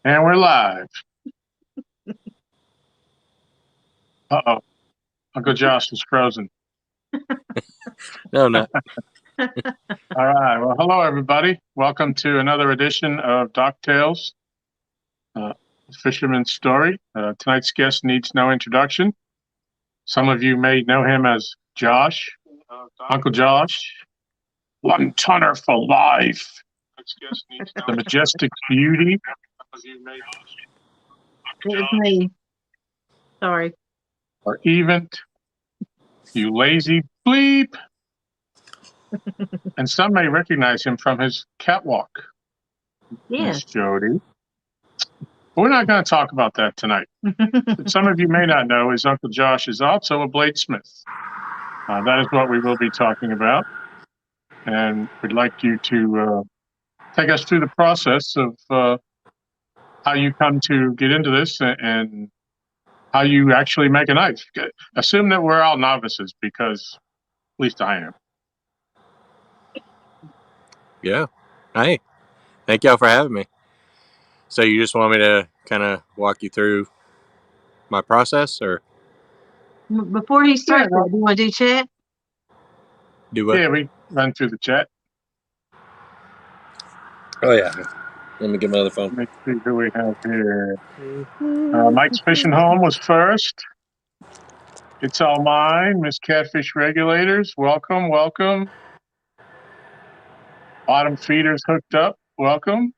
And we're live. Uh-oh. Uncle Josh is frozen. No, not. All right. Well, hello, everybody. Welcome to another edition of Doc Tales, Fisherman's Story. Tonight's guest needs no introduction. Some of you may know him as Josh, Uncle Josh, one tonner for life, the majestic beauty. It was me. Sorry. Or even, you lazy bleep. And some may recognize him from his catwalk. Yes. Miss Jody. We're not going to talk about that tonight. Some of you may not know is Uncle Josh is also a bladesmith. That is what we will be talking about. And we'd like you to take us through the process of how you come to get into this and how you actually make a knife. Assume that we're all novices because at least I am. Yeah. Hey, thank y'all for having me. So you just want me to kind of walk you through my process, or Before he starts, do you want to do chat? do what? Yeah, we run through the chat. Oh yeah. Let me get my other phone. Let me see who we have here. Mike's Fishing Home was first. It's all mine. Miss Catfish Regulators, welcome, welcome. Bottom Feeders hooked up, welcome.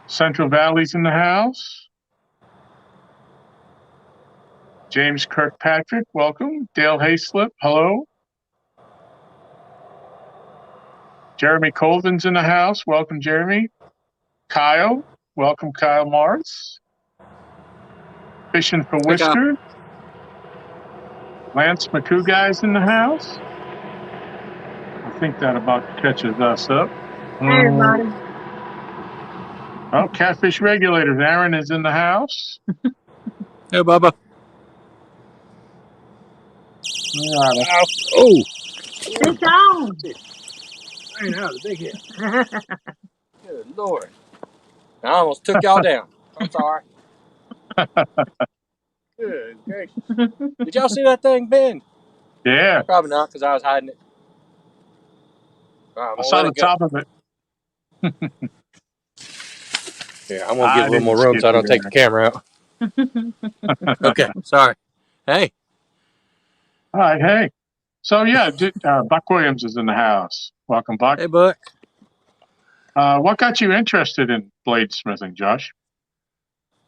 Central Valley's in the house. James Kirkpatrick, welcome. Dale Hayslip, hello. Jeremy Colvin's in the house, welcome, Jeremy. Kyle, welcome, Kyle Morris. Fishing for Whisker. Lance McCouguy's in the house. I think that about catches us up. Hey, everybody. Oh, Catfish Regulators. Aaron is in the house. Hey, Bubba. Oh. It's on. I know, the big hit. Good Lord. I almost took y'all down. I'm sorry. Good gracious. Did y'all see that thing bend? Yeah. Probably not, because I was hiding it. I saw the top of it. Yeah, I'm going to give a little more room so I don't take the camera out. Okay, sorry. Hey. All right, hey. So, yeah, Buck Williams is in the house. Welcome, Buck. Hey, Buck. What got you interested in bladesmithing, Josh?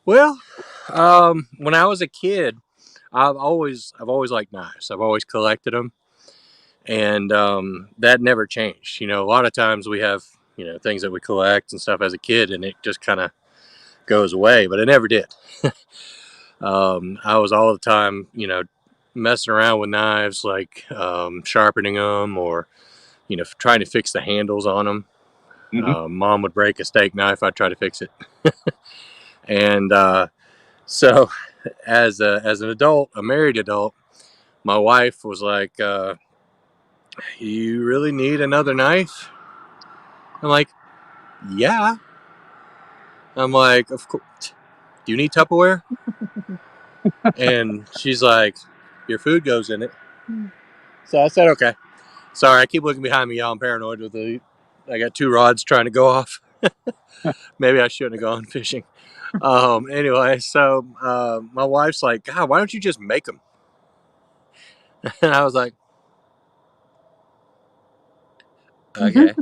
Well, when I was a kid, I've always liked knives. I've always collected them, and that never changed. You know, a lot of times we have, you know, things that we collect and stuff as a kid, and it just kind of goes away, but it never did. I was all the time, you know, messing around with knives, like sharpening them, or, you know, trying to fix the handles on them. Mm-hmm. Mom would break a steak knife, I'd try to fix it. And so as an adult, a married adult, my wife was like, you really need another knife? I'm like, yeah. I'm like, of course. Do you need Tupperware? And she's like, your food goes in it. So I said, okay. Sorry, I keep looking behind me, y'all. I'm paranoid with I got two rods trying to go off. Maybe I shouldn't have gone fishing. Anyway, so my wife's like, God, why don't you just make them? And I was like, okay.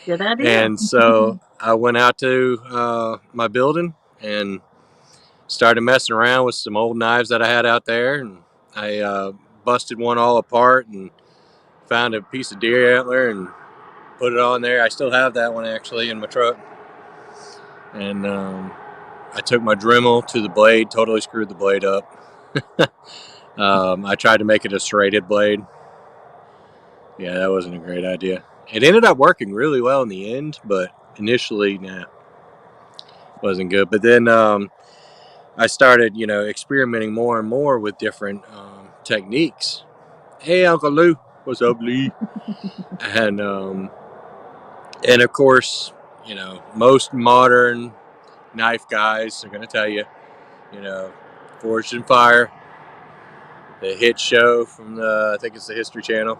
Good idea. And so I went out to my building and started messing around with some old knives that I had out there. And I busted one all apart and found a piece of deer antler and put it on there. I still have that one actually in my truck. And I took my Dremel to the blade, totally screwed the blade up. I tried to make it a serrated blade. Yeah, that wasn't a great idea. It ended up working really well in the end, but initially, nah, wasn't good. But then I started, you know, experimenting more and more with different techniques. Hey, Uncle Lou, what's up, Lee? And of course, you know, most modern knife guys are going to tell you, you know, Forged in Fire, the hit show from I think it's the History Channel.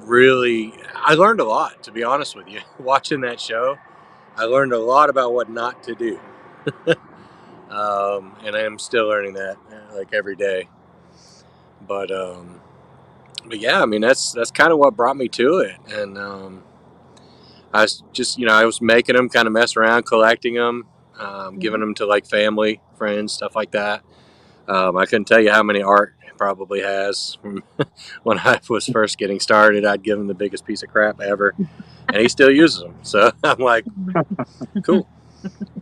Really, I learned a lot, to be honest with you. Watching that show, I learned a lot about what not to do. And I am still learning that, like, every day. But yeah, I mean, that's kind of what brought me to it. And I was just, you know, I was making them, kind of messing around, collecting them, giving them to like family, friends, stuff like that. I couldn't tell you how many Art probably has from when I was first getting started. I'd give him the biggest piece of crap ever, and he still uses them. So I'm like, cool.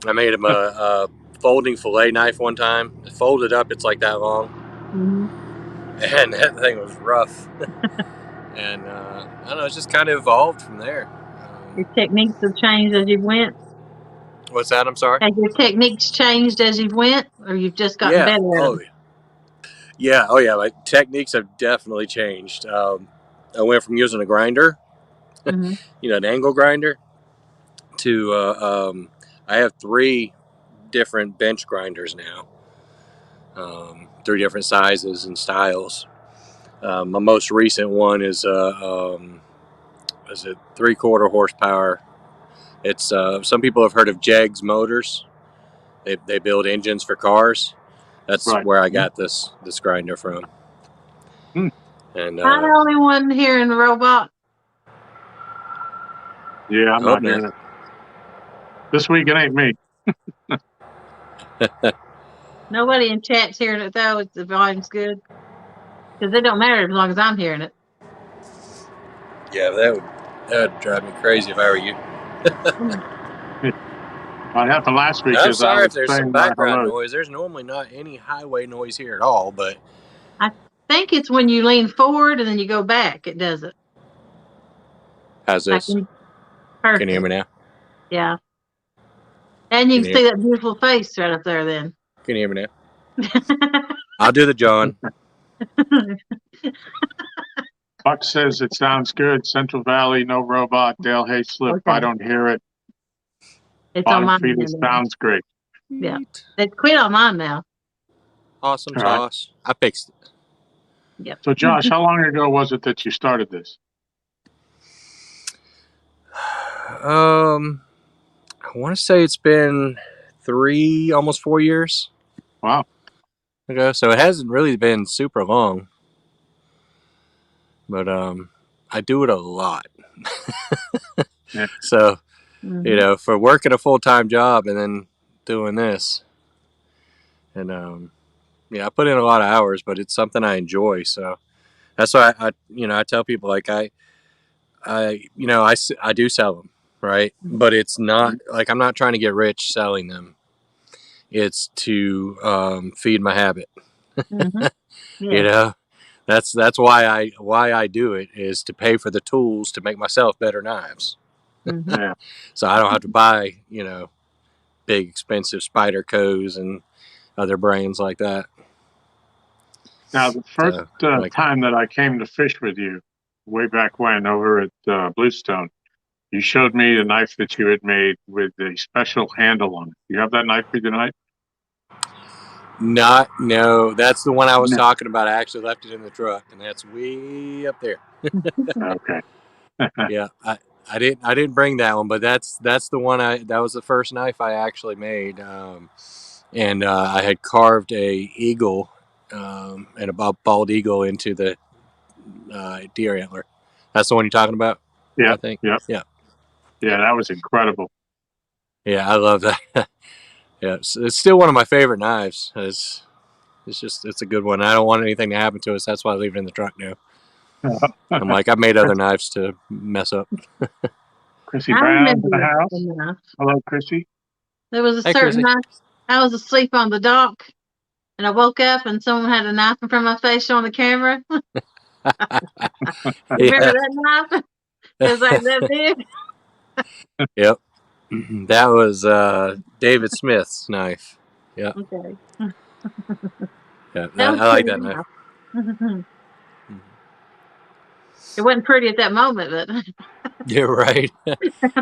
I made him a folding fillet knife one time. It folded up, it's like that long, and that thing was rough. And I don't know, it's just kind of evolved from there. Your techniques have changed as you went. What's that? I'm sorry. Have your techniques changed as you went, or you've just gotten better at them? Yeah. Oh, yeah. My techniques have definitely changed. I went from using a grinder, you know, an angle grinder, to I have 3 different bench grinders now, 3 different sizes and styles. My most recent one is a 3/4 horsepower. It's some people have heard of Jegs Motors. They build engines for cars. That's where I got this grinder from. And I'm the only one here in the robot. Yeah, I'm not hearing it. This week it ain't me. Nobody in chat's hearing it though. The volume's good. Because it don't matter as long as I'm hearing it. Yeah, that would drive me crazy if I were you. What happened last week I'm is sorry I if there's some background noise. There's normally not any highway noise here at all, but I think it's when you lean forward and then you go back. It does it. How's this? Perfect. Can you hear me now? Yeah. And you can see that beautiful face right up there then. Can you hear me now? I'll do the John. Buck says it sounds good. Central Valley, no robot. Dale Hayslip, okay. I don't hear it. It's on mine. It sounds great. Yeah. It's quit on mine now. Awesome sauce. I fixed it. Yep. So Josh, how long ago was it that you started this? I want to say it's been 3, almost 4 years. Wow. Okay, so it hasn't really been super long. But I do it a lot. Yeah. So, you know, for working a full-time job and then doing this. And yeah, I put in a lot of hours, but it's something I enjoy. So that's why I tell people, like, I do sell them, right? But it's not like I'm not trying to get rich selling them. It's to feed my habit. Yeah. You know, that's why I do it, is to pay for the tools to make myself better knives. Yeah. So I don't have to buy, you know, big expensive Spydercos and other brands like that. Now, the first time that I came to fish with you, way back when, over at Bluestone, you showed me the knife that you had made with a special handle on it. Do you have that knife with you tonight? No, that's the one I was talking about. I actually left it in the truck, and that's way up there. Okay. Yeah, I didn't bring that one, but that's the one that was the first knife I actually made, and I had carved a eagle and a bald eagle into the deer antler. That's the one you're talking about. Yeah, I think. Yeah, that was incredible. Yeah, I love that. Yeah, it's still one of my favorite knives. It's a good one. I don't want anything to happen to us. That's why I leave it in the truck now. I'm like, I've made other knives to mess up. Chrissy Brown in the house. Hello, Chrissy. There was a certain knife. I was asleep on the dock, and I woke up, and someone had a knife in front of my face on the camera. Remember that knife? It was like that big. Yep. That was David Smith's knife. Yeah. Okay. Yeah, I like that knife. It wasn't pretty at that moment, but Yeah, right.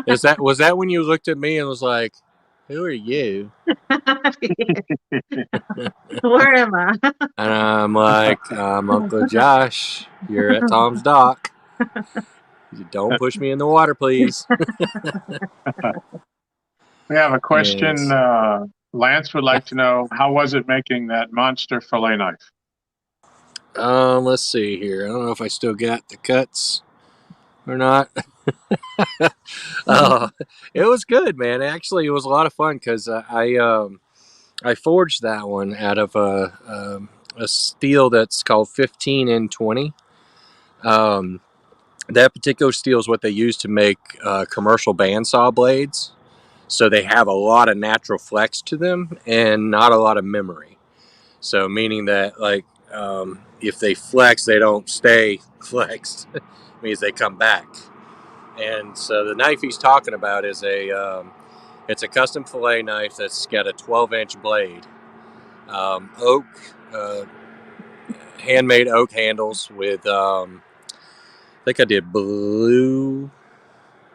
Was that when you looked at me and was like, "Who are you?" Where am I? And I'm like, "I'm Uncle Josh. You're at Tom's dock. Don't push me in the water, please." We have a question. Yes. Lance would like to know, how was it making that monster fillet knife? Let's see here. I don't know if I still got the cuts or not. uh, it was good, man. Actually, it was a lot of fun because I forged that one out of a steel that's called 15N20. Um, that particular steel is what they use to make commercial bandsaw blades. So they have a lot of natural flex to them and not a lot of memory. So meaning that if they flex, they don't stay flexed. It means they come back. And so the knife he's talking about is it's a custom fillet knife that's got a 12-inch blade, oak, uh, handmade oak handles with I think I did blue.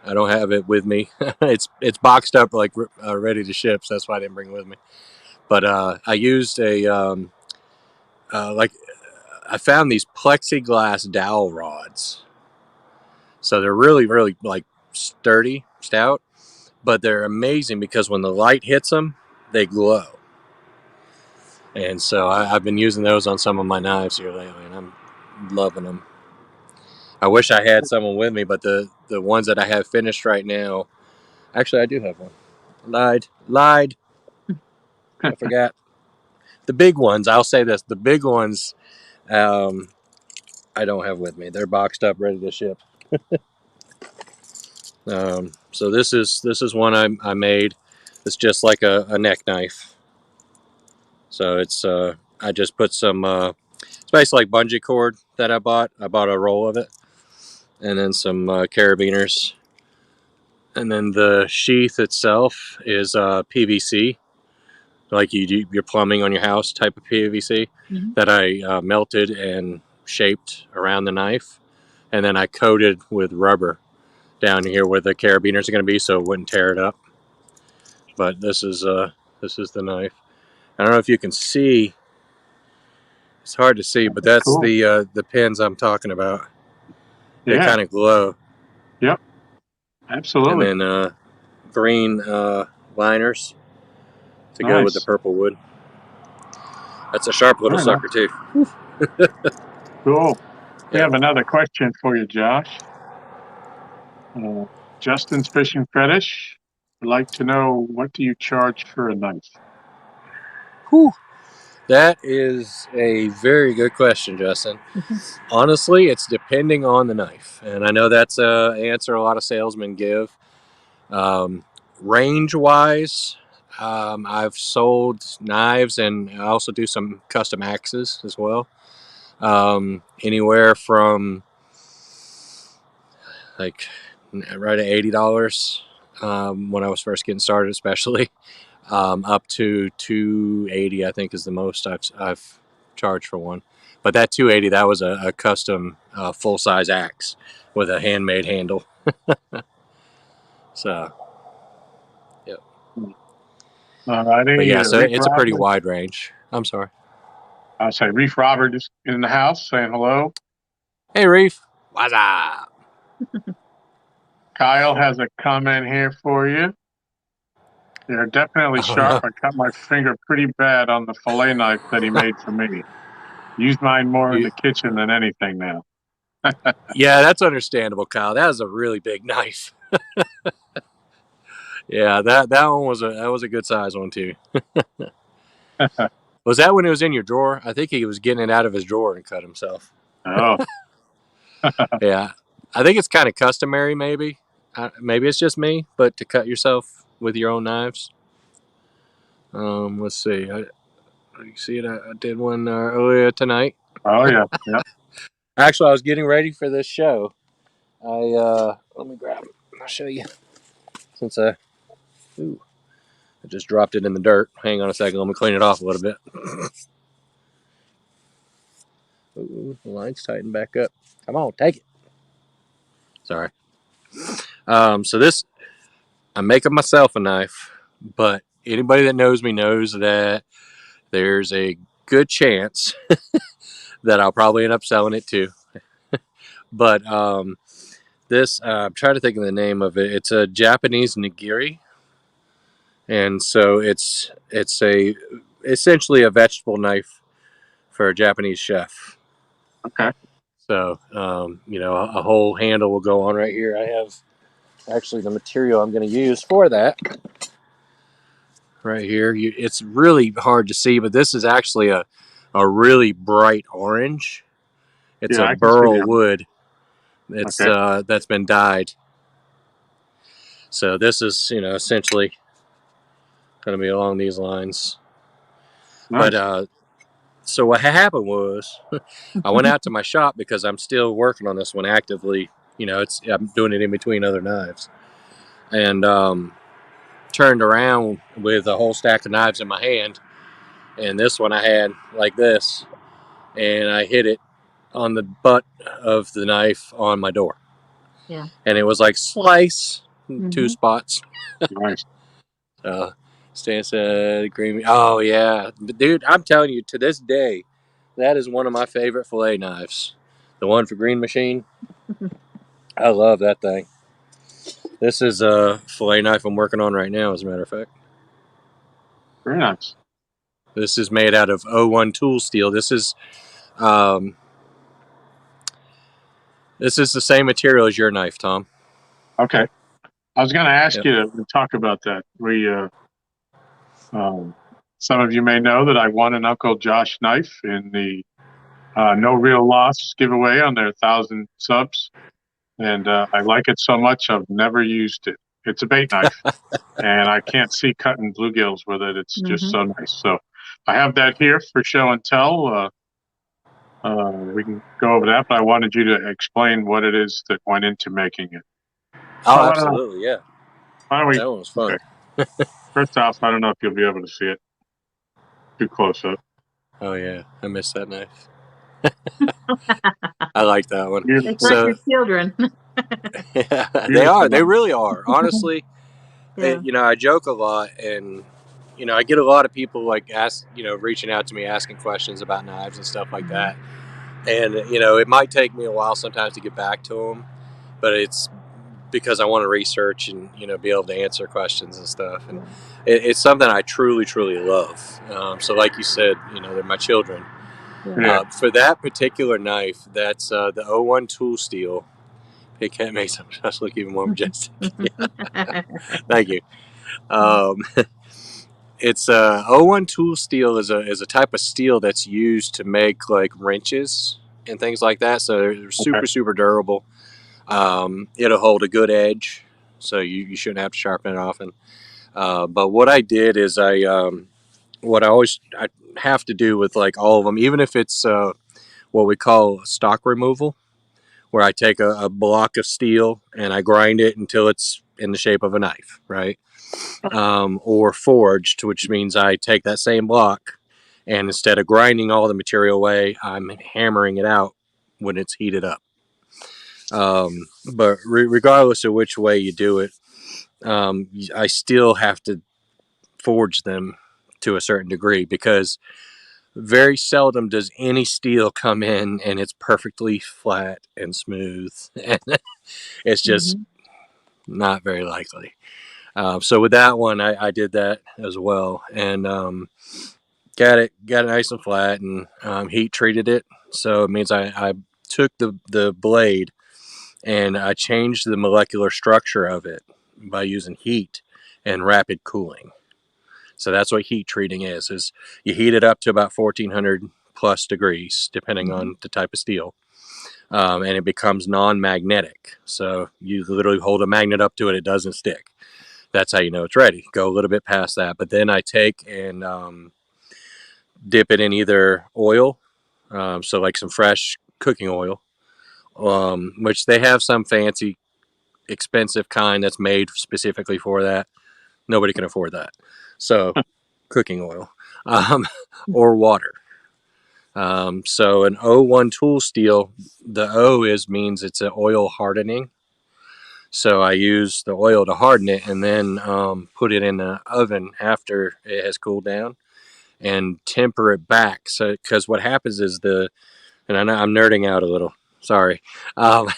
I don't have it with me. It's boxed up like ready to ship, so that's why I didn't bring it with me. But I used a like I found these plexiglass dowel rods, so they're really like stout, but they're amazing because when the light hits them, they glow. And so I've been using those on some of my knives here lately, and I'm loving them. I wish I had someone with me, but the ones that I have finished right now, actually I do have one. Lied. I forgot. The big ones, I'll say this: the big ones, um, I don't have with me. They're boxed up, ready to ship. So this is one I made. It's just like a neck knife. So it's I just put some. It's basically like bungee cord that I bought. I bought a roll of it, and then some carabiners, and then the sheath itself is PVC, like you do your plumbing on your house type of PVC that I melted and shaped around the knife, and then I coated with rubber down here where the carabiners are going to be, so it wouldn't tear it up. But this is the knife. I don't know if you can see. It's hard to see, but that's Cool. the pins I'm talking about. They Yeah. kind of glow. Yep. Absolutely. And then green liners to go with the Nice. purple wood. That's a sharp little Very nice. sucker too. Cool. We Yeah. have another question for you, Josh. Justin's Fishing Fetish would like to know, what do you charge for a knife? Whew. That is a very good question, Justin. Honestly, it's depending on the knife, and I know that's an answer a lot of salesmen give. Range-wise, I've sold knives, and I also do some custom axes as well. Anywhere from like right at $80 when I was first getting started, especially up to $280. I think is the most I've charged for one. But that $280, that was a custom full size axe with a handmade handle. So, yep. All righty. But yeah, so Reef it's a pretty Robert. wide range. I'm sorry. I say Reef Robert is in the house saying hello. Hey, Reef. What's up? Kyle has a comment here for you. They're definitely Oh, sharp. no. I cut my finger pretty bad on the fillet knife that he made for me. Use mine more in the kitchen than anything now. Yeah, that's understandable, Kyle. That was a really big knife. Yeah, that one was a good size one too. Was that when it was in your drawer? I think he was getting it out of his drawer and cut himself. Oh, Yeah, I think it's kind of customary. Maybe it's just me, but to cut yourself with your own knives. Let's see. You see it? I did one earlier tonight. oh yeah, yeah. Actually, I was getting ready for this show. Let me grab it. I'll show you. Since I just dropped it in the dirt. Hang on a second. Let me clean it off a little bit. Ooh, the line's tightened back up. Come on, take it. Sorry. So this, I'm making myself a knife, but anybody that knows me knows that there's a good chance that I'll probably end up selling it too. But this, I'm trying to think of the name of it. It's a Japanese nigiri, and so it's a essentially a vegetable knife for a Japanese chef. Okay. So you know, a whole handle will go on right here. I have actually the material I'm going to use for that right here. It's really hard to see, but this is actually a really bright orange. It's Yeah, a I can see burl that. wood. It's Okay. that's been dyed. So this is, you know, essentially going to be along these lines. But Nice. so what happened was, I went out to my shop because I'm still working on this one actively. You know, I'm doing it in between other knives, and turned around with a whole stack of knives in my hand, and this one I had like this, and I hit it on the butt of the knife on my door. Yeah. And it was like slice, two spots. Nice. Stan said, "Green." Oh yeah, but dude, I'm telling you, to this day, that is one of my favorite fillet knives. The one for Green Machine. I love that thing. This is a fillet knife I'm working on right now, as a matter of fact. Very nice. This is made out of O1 tool steel. Um, this is the same material as your knife, Tom. Okay. I was going to ask Yep. you to talk about that. Some of you may know that I won an Uncle Josh knife in the No Real Loss giveaway on their 1,000 subs. And I like it so much, I've never used it. It's a bait knife, and I can't see cutting bluegills with it. It's just so nice. So I have that here for show and tell. We can go over that, but I wanted you to explain what it is that went into making it. Oh, Well, absolutely, yeah. why don't we? That one was fun. Okay. First off, I don't know if you'll be able to see it too close up. Oh yeah, I missed that knife. I like that one. It's like your children. Yeah, they are. They really are. Honestly, Yeah. you know, I joke a lot, and you know, I get a lot of people like reaching out to me asking questions about knives and stuff like that. And you know, it might take me a while sometimes to get back to them, but it's because I want to research and be able to answer questions and stuff. And it's something I truly, truly love. So, like you said, they're my children. Yeah. For that particular knife, that's the O1 tool steel. It can't make something else look even more majestic. Thank you. It's O1 tool steel is a type of steel that's used to make like wrenches and things like that. So they're super, super durable. It'll hold a good edge, so you shouldn't have to sharpen it often. But what I did is what I have to do with like all of them, even if it's what we call stock removal, where I take a block of steel and I grind it until it's in the shape of a knife, right? Or forged, which means I take that same block and instead of grinding all the material away, I'm hammering it out when it's heated up. But regardless of which way you do it, I still have to forge them to a certain degree because very seldom does any steel come in and it's perfectly flat and smooth. It's just not very likely. So with that one, I did that as well, and got it nice and flat, and heat treated it. So it means I took the blade and I changed the molecular structure of it by using heat and rapid cooling. So that's what heat treating is you heat it up to about 1400 plus degrees, depending on the type of steel. And it becomes non-magnetic. So you literally hold a magnet up to it, it doesn't stick. That's how you know it's ready. Go a little bit past that. But then I take and dip it in either oil, so like some fresh cooking oil, which they have some fancy, expensive kind that's made specifically for that. Nobody can afford that. So cooking oil or water. So an O1 tool steel, the O means it's an oil hardening. So I use the oil to harden it, and then put it in the oven after it has cooled down, and temper it back. So because what happens is and I know I'm nerding out a little. Sorry. Um,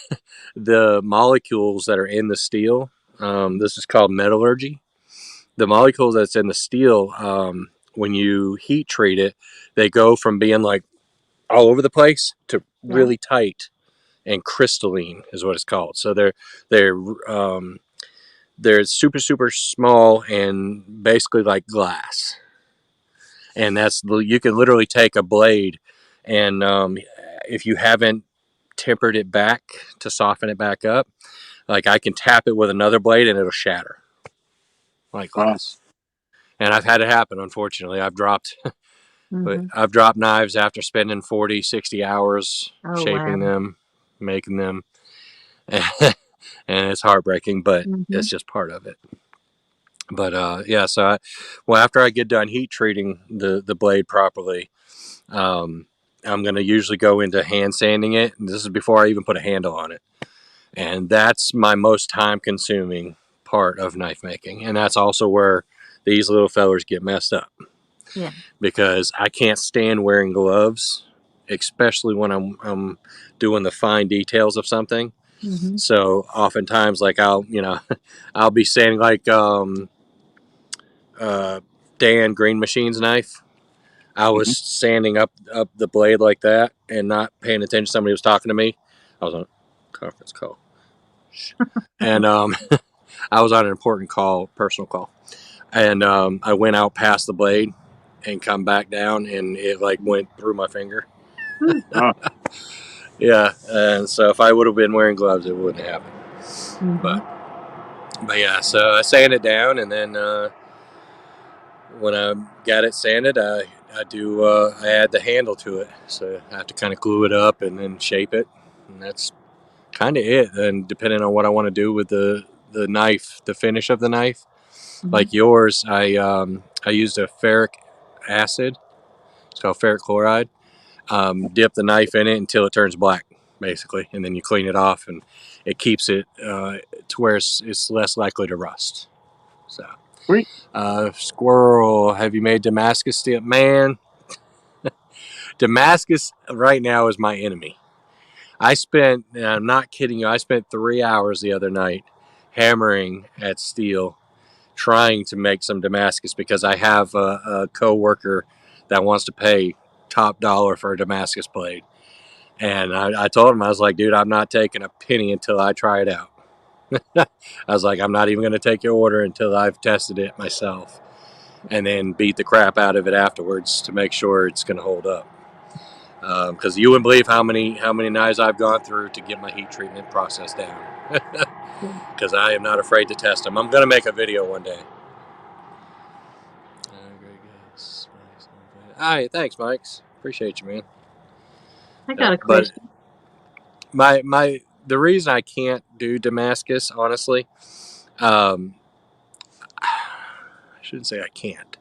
the molecules that are in the steel, this is called metallurgy. The molecules that's in the steel, when you heat treat it, they go from being like all over the place to really tight and crystalline is what it's called. So they're they're super small and basically like glass. And you can literally take a blade and if you haven't tempered it back to soften it back up, like I can tap it with another blade and it'll shatter like glass. And I've had it happen. Unfortunately, I've dropped knives after spending 40-60 hours shaping them, making them, and it's heartbreaking, but it's just part of it. But yeah, so after I get done heat treating the blade properly, I'm going to usually go into hand sanding it. And this is before I even put a handle on it. And that's my most time consuming part of knife making. And that's also where these little fellers get messed up. Yeah. Because I can't stand wearing gloves, especially when I'm doing the fine details of something. So oftentimes, like I'll be sanding like Dan Green Machine's knife. I was sanding up the blade like that and not paying attention. Somebody was talking to me. I was on a conference call. And I was on an important call, personal call. And I went out past the blade and come back down, and it like went through my finger. Yeah. And so if I would have been wearing gloves, it wouldn't happen. But yeah, so I sanded it down, and then when I got it sanded, I add the handle to it. So I have to kind of glue it up and then shape it, and that's kind of it. And depending on what I want to do with the knife, the finish of the knife, like yours, I used a ferric acid. It's called ferric chloride. Dip the knife in it until it turns black, basically, and then you clean it off, and it keeps it to where it's less likely to rust. So, Squirrel, have you made Damascus steel? Man, Damascus right now is my enemy. I'm not kidding you, I spent 3 hours the other night hammering at steel, trying to make some Damascus because I have a co-worker that wants to pay top dollar for a Damascus blade. And I told him, I was like, dude, I'm not taking a penny until I try it out. I was like, I'm not even going to take your order until I've tested it myself and then beat the crap out of it afterwards to make sure it's going to hold up. Because you wouldn't believe how many knives I've gone through to get my heat treatment process down. Because I am not afraid to test them. I'm going to make a video one day. All right, thanks, Mikes. Appreciate you, man. I got a question. The reason I can't do Damascus, honestly, I shouldn't say I can't.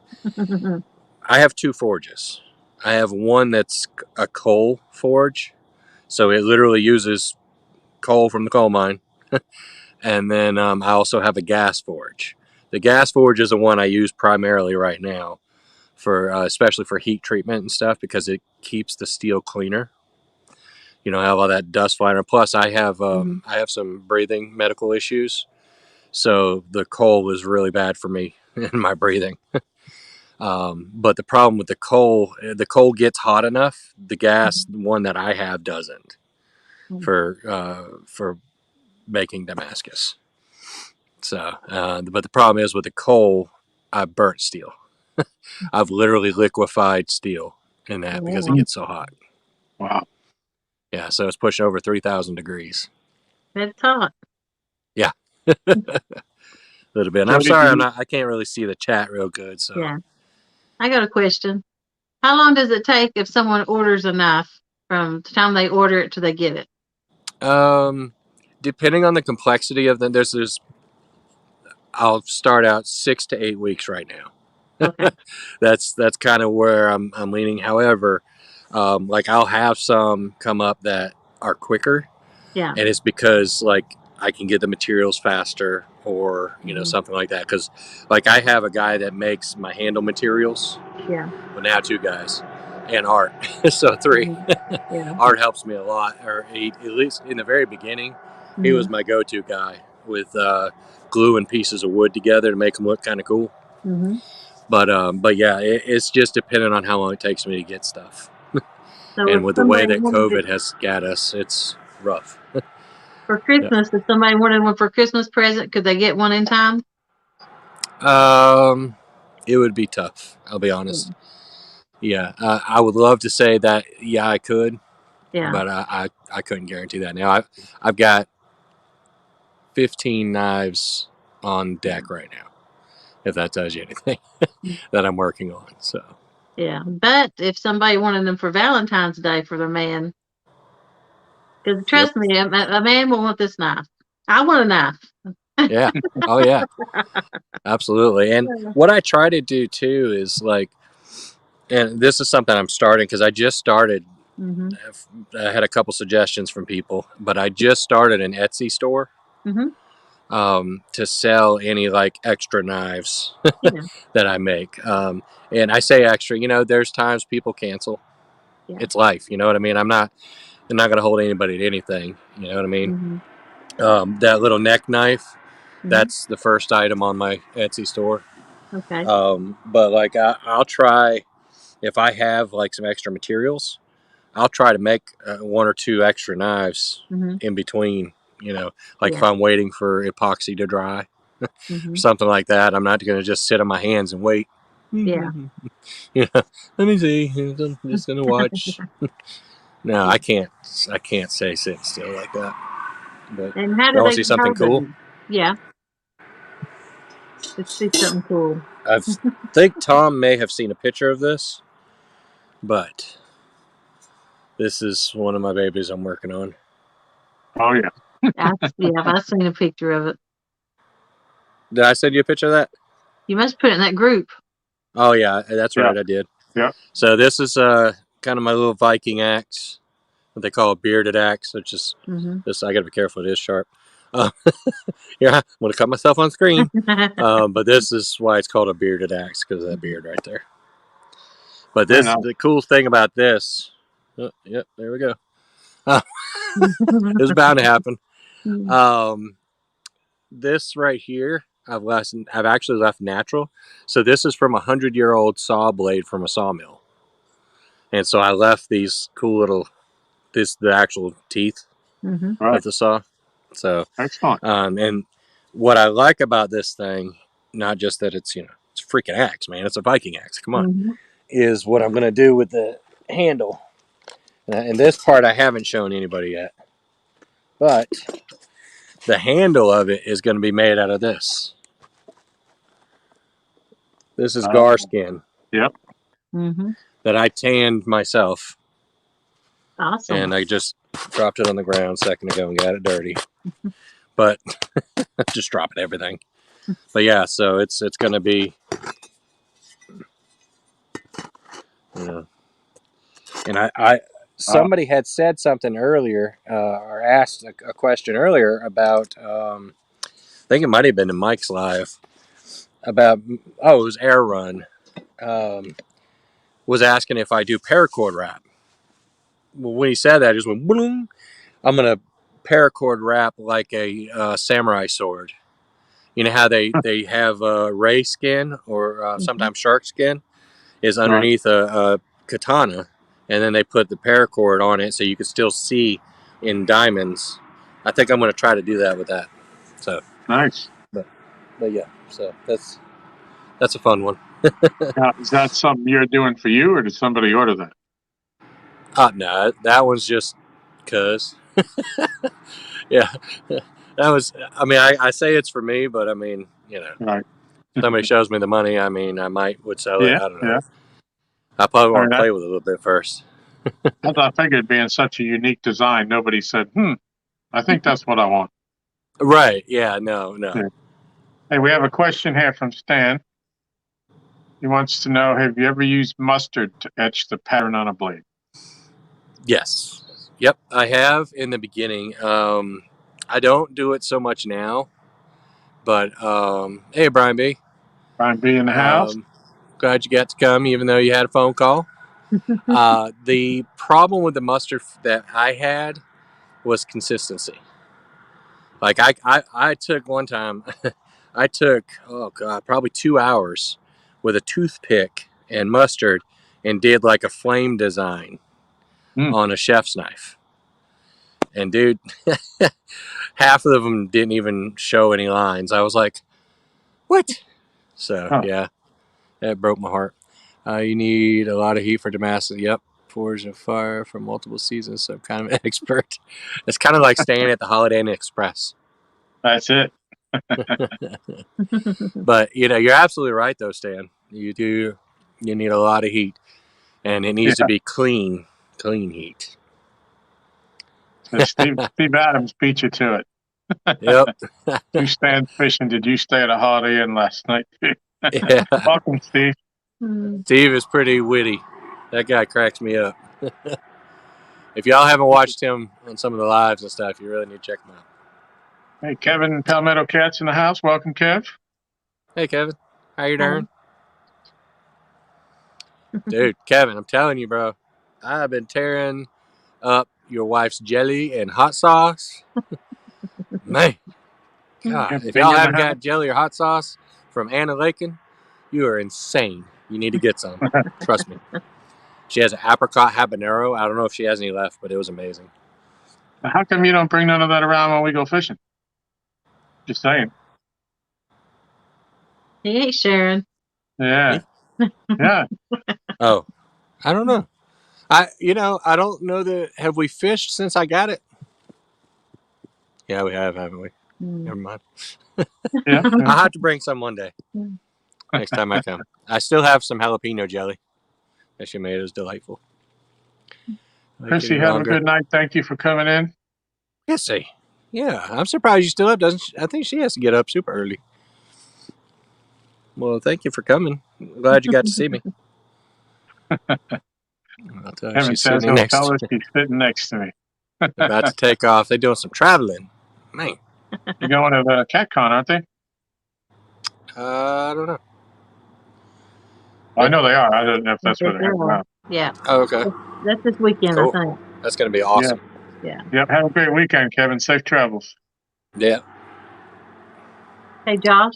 I have two forges. I have one that's a coal forge, so it literally uses coal from the coal mine. And then I also have a gas forge. The gas forge is the one I use primarily right now, for especially for heat treatment and stuff, because it keeps the steel cleaner. You know, I have all that dust flying. Plus, I have some breathing medical issues, so the coal is really bad for me in my breathing. But the problem with the coal gets hot enough. The gas, the one that I have, doesn't for making Damascus. So, but the problem is with the coal, I burnt steel. I've literally liquefied steel in that because it gets so hot. Wow. Yeah, so it's pushing over 3,000 degrees. That's hot. Yeah. A little bit. And I'm sorry, I can't really see the chat real good. So yeah. I got a question. How long does it take if someone orders a knife from the time they order it to they get it? Depending on the complexity of them, I'll start out 6 to 8 weeks right now. Okay. That's kind of where I'm leaning. However, like I'll have some come up that are quicker. Yeah. And it's because like I can get the materials faster, or Mhm. something like that. Because like I have a guy that makes my handle materials. Yeah. Well, now 2 guys, and Art, so 3. Mhm. Yeah. Art helps me a lot, or at least in the very beginning, he was my go-to guy with glue and pieces of wood together to make them look kind of cool. Mhm. But yeah, it's just dependent on how long it takes me to get stuff. So And if with the way somebody that wanted COVID it has got us, it's rough. for Yeah. Christmas, if somebody wanted one for Christmas present, could they get one in time? It would be tough. I'll be honest. Yeah, I would love to say that. Yeah, I could, Yeah. but I couldn't guarantee that. Now I've got 15 knives on deck right now, if that tells you anything, that I'm working on. So Yeah. But if somebody wanted them for Valentine's Day for their man, because yep, trust me, a man will want this knife. I want a knife. yeah, oh yeah, absolutely. And what I try to do too is like, and this is something I'm starting because I just started. Mm-hmm. I had a couple suggestions from people, but I just started an Etsy store. Mm-hmm. To sell any like extra knives Yeah. that I make. And I say extra, there's times people cancel. Yeah. It's life, you know what I mean? I'm not going to hold anybody to anything, you know what I mean? Mm-hmm. That little neck knife, Mm-hmm. that's the first item on my Etsy store. Okay. But like I'll try, if I have like some extra materials, I'll try to make 1 or 2 extra knives Mm-hmm. in between, like Yeah. if I'm waiting for epoxy to dry. Mm-hmm. Something like that. I'm not going to just sit on my hands and wait. Yeah. Let me see. I'm just going to watch. No, I can't. I can't say sit still like that. But And how you do want they to see get something hold of cool? you? Yeah. Let's see something cool. I think Tom may have seen a picture of this, but this is one of my babies I'm working on. Oh yeah. I've seen a picture of it. Did I send you a picture of that? You must put it in that group. Oh yeah, that's right. I did. Yeah. So this is kind of my little Viking axe, what they call a bearded axe, which is this. I got to be careful. It is sharp. Yeah, I'm going to cut myself on screen. But this is why it's called a bearded axe, because of that beard right there. But the cool thing about this, yep, there we go. It's bound to happen. This right here, I've actually left natural. So this is from a 100-year-old saw blade from a sawmill, and so I left these cool little, the actual teeth of the saw. So excellent. And what I like about this thing, not just that it's it's a freaking axe, man. It's a Viking axe. Come on, is what I'm gonna do with the handle. And this part I haven't shown anybody yet, but the handle of it is going to be made out of this. This is gar skin. Yep. That I tanned myself. Awesome. And I just dropped it on the ground a second ago and got it dirty. But just dropping everything. But yeah, so it's going to be, and I somebody had said something earlier, or asked a question earlier about, I think it might have been in Mike's live, about, it was Air Run, was asking if I do paracord wrap. Well, when he said that, it just went boom. I'm going to paracord wrap like a samurai sword. You know how they have ray skin, or sometimes shark skin is underneath a katana, and then they put the paracord on it so you can still see in diamonds. I think I'm going to try to do that with that. So nice. But yeah, so that's a fun one. Now, is that something you're doing for you, or did somebody order that? No, that one's just cause. Yeah, that was. I mean, I say it's for me, but I mean, Right. somebody shows me the money. I mean, I would sell it. Yeah. I don't know. Yeah. I probably I want mean, to play with it a little bit first. I figured being such a unique design, nobody said, I think that's what I want. Right. Yeah. No. Yeah. Hey, we have a question here from Stan. He wants to know, have you ever used mustard to etch the pattern on a blade? Yes. Yep. I have in the beginning. I don't do it so much now, but hey, Brian B. Brian B in the house. Glad you got to come, even though you had a phone call. The problem with the mustard that I had was consistency. Like I took one time, I took, oh God, probably 2 hours with a toothpick and mustard and did like a flame design on a chef's knife. And dude, half of them didn't even show any lines. I was like, what? So yeah, that broke my heart. You need a lot of heat for Damascus. Yep. Forge of fire for multiple seasons, so I'm kind of an expert. It's kind of like staying at the Holiday Inn Express. That's it. But you're absolutely right though, Stan. You need a lot of heat, and it needs to be clean heat. So Steve Adams beat you to it. Yep. 2 Stan fishing. Did you stay at a Holiday Inn last night? Yeah. Welcome, Steve. Steve is pretty witty. That guy cracks me up. If y'all haven't watched him on some of the lives and stuff, you really need to check him out. Hey, Kevin Palmetto Cat's in the house. Welcome, Kev. Hey, Kevin. How you doing? Dude, Kevin, I'm telling you, bro. I've been tearing up your wife's jelly and hot sauce. Man. God, if y'all haven't got jelly or hot sauce from Anna Lakin, you are insane. You need to get some. Trust me. She has an apricot habanero. I don't know if she has any left, but it was amazing. How come you don't bring none of that around when we go fishing? Just saying. He ain't sharing. Yeah. Yeah. Oh, I don't know. I don't know that. Have we fished since I got it? Yeah, we have, haven't we? Never mind. Yeah. I'll have to bring some one day. Next time I come. I still have some jalapeno jelly that she made. It was delightful. Chrissy, have a good night. Thank you for coming in. Chrissy. Yeah, I'm surprised you still up, doesn't she? I think she has to get up super early. Well, thank you for coming. I'm glad you got to see me. Kevin says he'll tell us she's sitting next to me. About to take off. They're doing some traveling. Man. You're going to the CatCon, aren't they? I don't know. I know they are. I don't know if that's where they're hanging out. Yeah. Oh, okay. That's this weekend, cool. I think. That's going to be awesome. Yeah. Yep. Have a great weekend, Kevin. Safe travels. Yeah. Hey, Josh.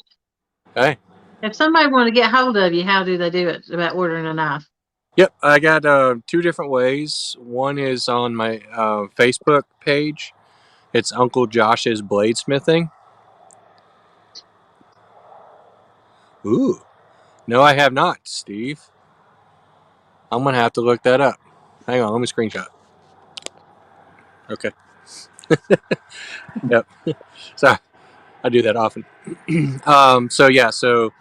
Hey. If somebody want to get hold of you, how do they do it about ordering a knife? Yep. I got 2 different ways. One is on my Facebook page. It's Uncle Josh's Bladesmithing. Ooh. No, I have not, Steve. I'm going to have to look that up. Hang on. Let me screenshot. Okay. Yep. Sorry. I do that often. So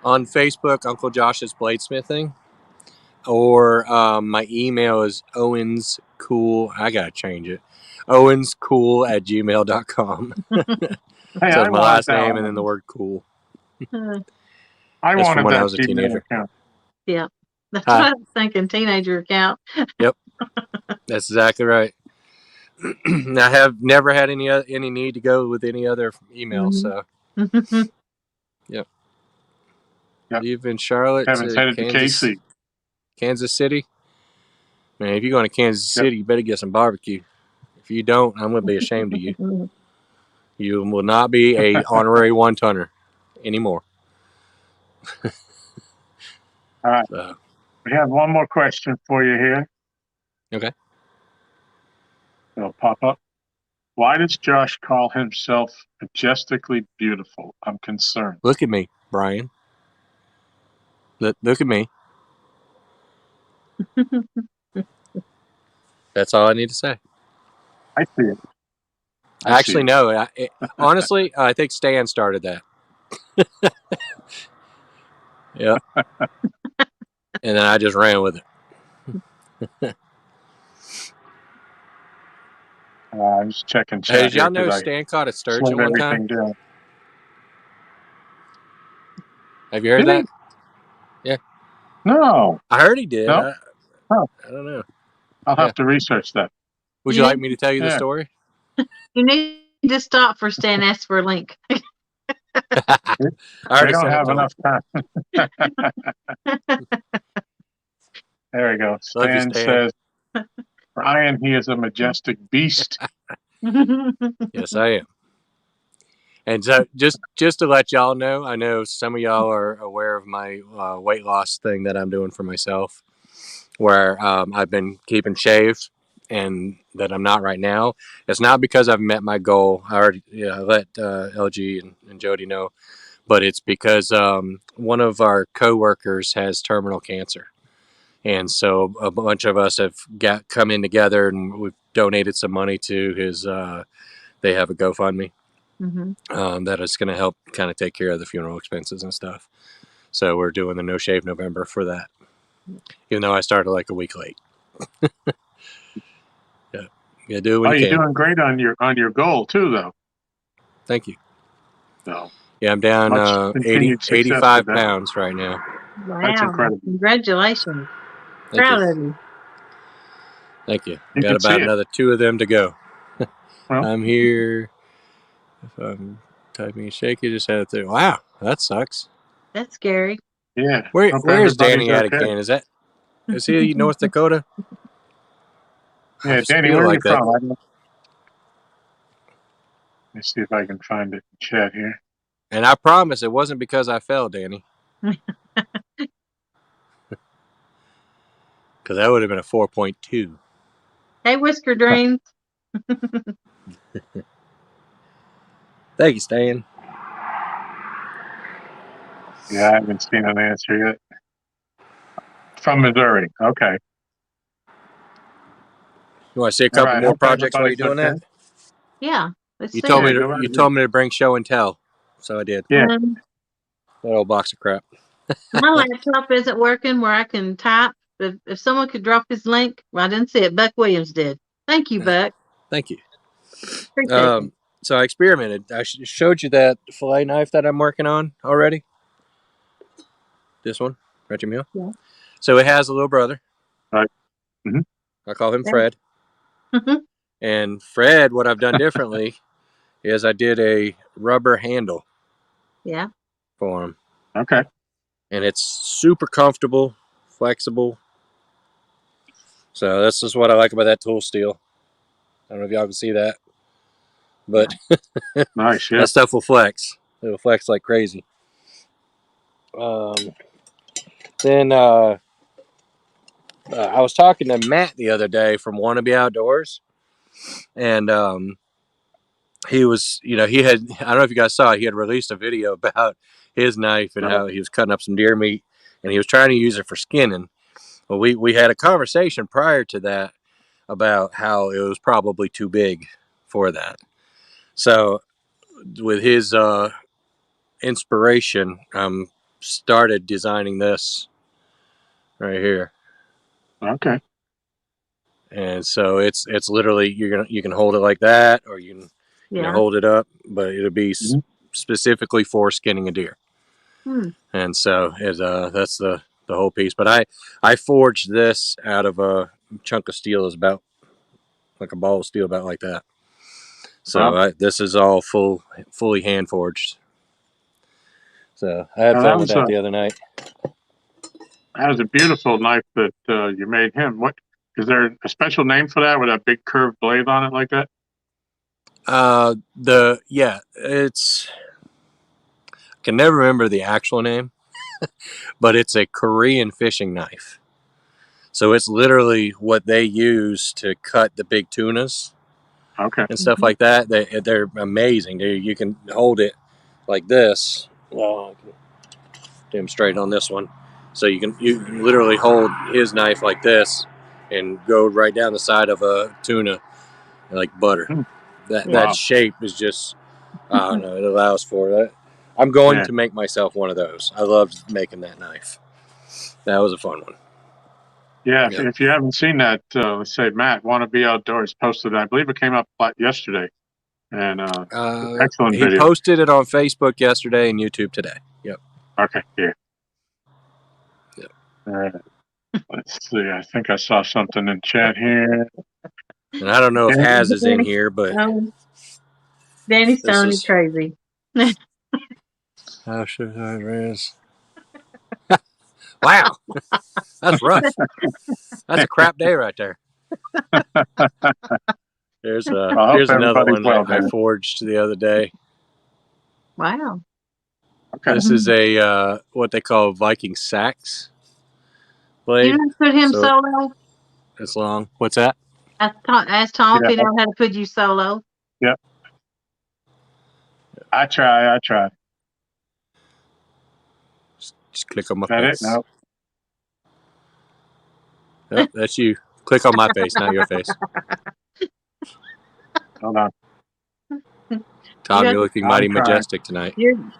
on Facebook, Uncle Josh's Bladesmithing. Or my email is owenscool. I got to change it. owenscool@gmail.com. Hey, so it's my last name and then the word cool. I That's wanted from when that I was a teenager. Account. Yeah. That's what I was thinking, teenager account. Yep. That's exactly right. I have never had any need to go with any other email, so. Yep. Leave in Charlotte to Kansas City. Man, if you're going to Kansas City, you better get some barbecue. If you don't, I'm going to be ashamed of you. You will not be a honorary one-tonner anymore. All right. So. We have one more question for you here. Okay. It'll pop up. Why does Josh call himself majestically beautiful? I'm concerned. Look at me, Brian. Look at me. That's all I need to say. I see it. Actually, no. Honestly, I think Stan started that. Yep. And then I just ran with it. I'm just checking. Hey, did y'all know Stan caught a sturgeon one time? Down. Have you heard that? Yeah. No. I heard he did. No? I don't know. I'll have to research that. Would you like me to tell you the story? You need just stop for Stan ask for a link. I already don't sent have it to enough time. There we go. Love you, Stan Stan. says, Brian, he is a majestic beast. Yes, I am. And so just to let y'all know, I know some of y'all are aware of my weight loss thing that I'm doing for myself, where I've been keeping shaved and that I'm not right now. It's not because I've met my goal. I already let LG and Jody know, but it's because one of our coworkers has terminal cancer. And so a bunch of us have come in together and we've donated some money to his, they have a GoFundMe. Mm-hmm. That is going to help kind of take care of the funeral expenses and stuff. So we're doing the No Shave November for that, even though I started like a week late. Yeah, do it when you you're can. doing great on your goal too, though. Thank you. So yeah, I'm down 85 pounds right now. Wow. That's incredible. Congratulations. Thank Proud you. of you. Thank you. You Got about another 2 of them to go. Well, I'm here. If I'm typing shaky, just had it through. Wow, that sucks. That's scary. Yeah. Where's Danny at again? Is he North Dakota? Yeah, Danny, where are you from? Let me see if I can find it in chat here. And I promise it wasn't because I fell, Danny. Because that would have been a 4.2. Hey, Whisker Dreams. Thank you, Stan. Yeah, I haven't seen an answer yet. From Missouri. Okay. You want to see a couple more projects while you're doing that? Yeah. You told me to bring show and tell, so I did. Yeah. That old box of crap. My laptop isn't working where I can type. If someone could drop his link, well, I didn't see it. Buck Williams did. Thank you, Buck. Thank you. Appreciate it. So I experimented. I showed you that fillet knife that I'm working on already. This one, Reggie Mill. Yeah. So it has a little brother. Right. Mm-hmm. I call him Fred. And Fred, what I've done differently is I did a rubber handle. Yeah. For him. Okay. And it's super comfortable, flexible. So this is what I like about that tool steel. I don't know if y'all can see that, but nice. Yeah. That stuff will flex. It will flex like crazy. Then I was talking to Matt the other day from Wannabe Outdoors, and he was, he had, I don't know if you guys saw it, he had released a video about his knife and how he was cutting up some deer meat, and he was trying to use it for skinning. Well, we had a conversation prior to that about how it was probably too big for that. So with his inspiration, started designing this right here. Okay. And so it's literally you can hold it like that, or you can hold it up, but it'll be specifically for skinning a deer. And so that's the whole piece. But I forged this out of a chunk of steel, is about like a ball of steel, about like that. So this is all fully hand forged. So I had fun with that the other night. That was a beautiful knife that you made him. What is there a special name for that with a big curved blade on it like that? It's, I can never remember the actual name, but it's a Korean fishing knife. So it's literally what they use to cut the big tunas. Okay. And stuff like that. They're amazing, dude. You can hold it like this. Well, I can demonstrate on this one. So you can literally hold his knife like this and go right down the side of a tuna like butter. That shape is just, I don't know, it allows for that. I'm going to make myself one of those. I loved making that knife. That was a fun one. Yeah, if you haven't seen that, let's say Matt, Wannabe Outdoors posted it. I believe it came up yesterday. And excellent video. He posted it on Facebook yesterday and YouTube today. Yep. Okay, yeah. Yep. Let's see. I think I saw something in chat here. And I don't know if Haz is in here, but Danny Stone is crazy. How sure it is. Wow, that's rough. That's a crap day right there. Here's another one that I forged the other day. Wow. Okay. This is a what they call Viking sax blade. You didn't put him solo? It's long. What's that? Ask Tom if he knows how to put you solo. Yep. I try. Just click on my face. No. Yep, that's you. Click on my face, not your face. Hold on. Tom, you're looking mighty majestic tonight. You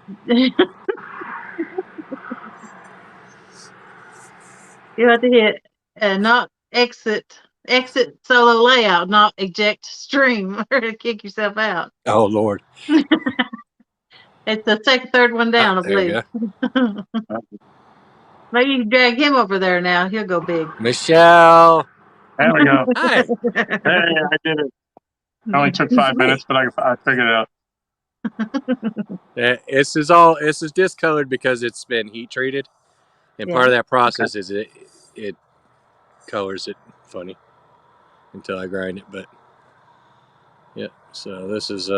have to hit not exit solo layout, not eject stream, or to kick yourself out. Oh Lord. It's the third one down, I believe. Maybe you can drag him over there now. He'll go big. Michelle. There we go. Hi. Hey, I did it. It only took 5 minutes, but I figured it out. It's discolored because it's been heat treated, and part of that process is it colors it funny until I grind it. But yeah, so this is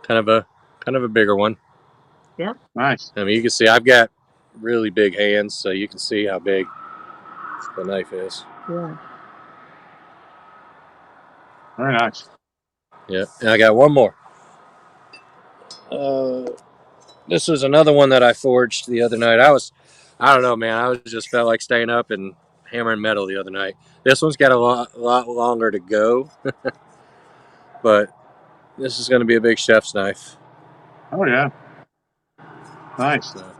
kind of a bigger one. Yeah. Nice. I mean, you can see I've got really big hands, so you can see how big the knife is. Yeah. Very nice. Yeah, and I got one more. This was another one that I forged the other night. I don't know, man. I just felt like staying up and hammering metal the other night. This one's got a lot longer to go, but this is going to be a big chef's knife. Oh yeah. Nice. So,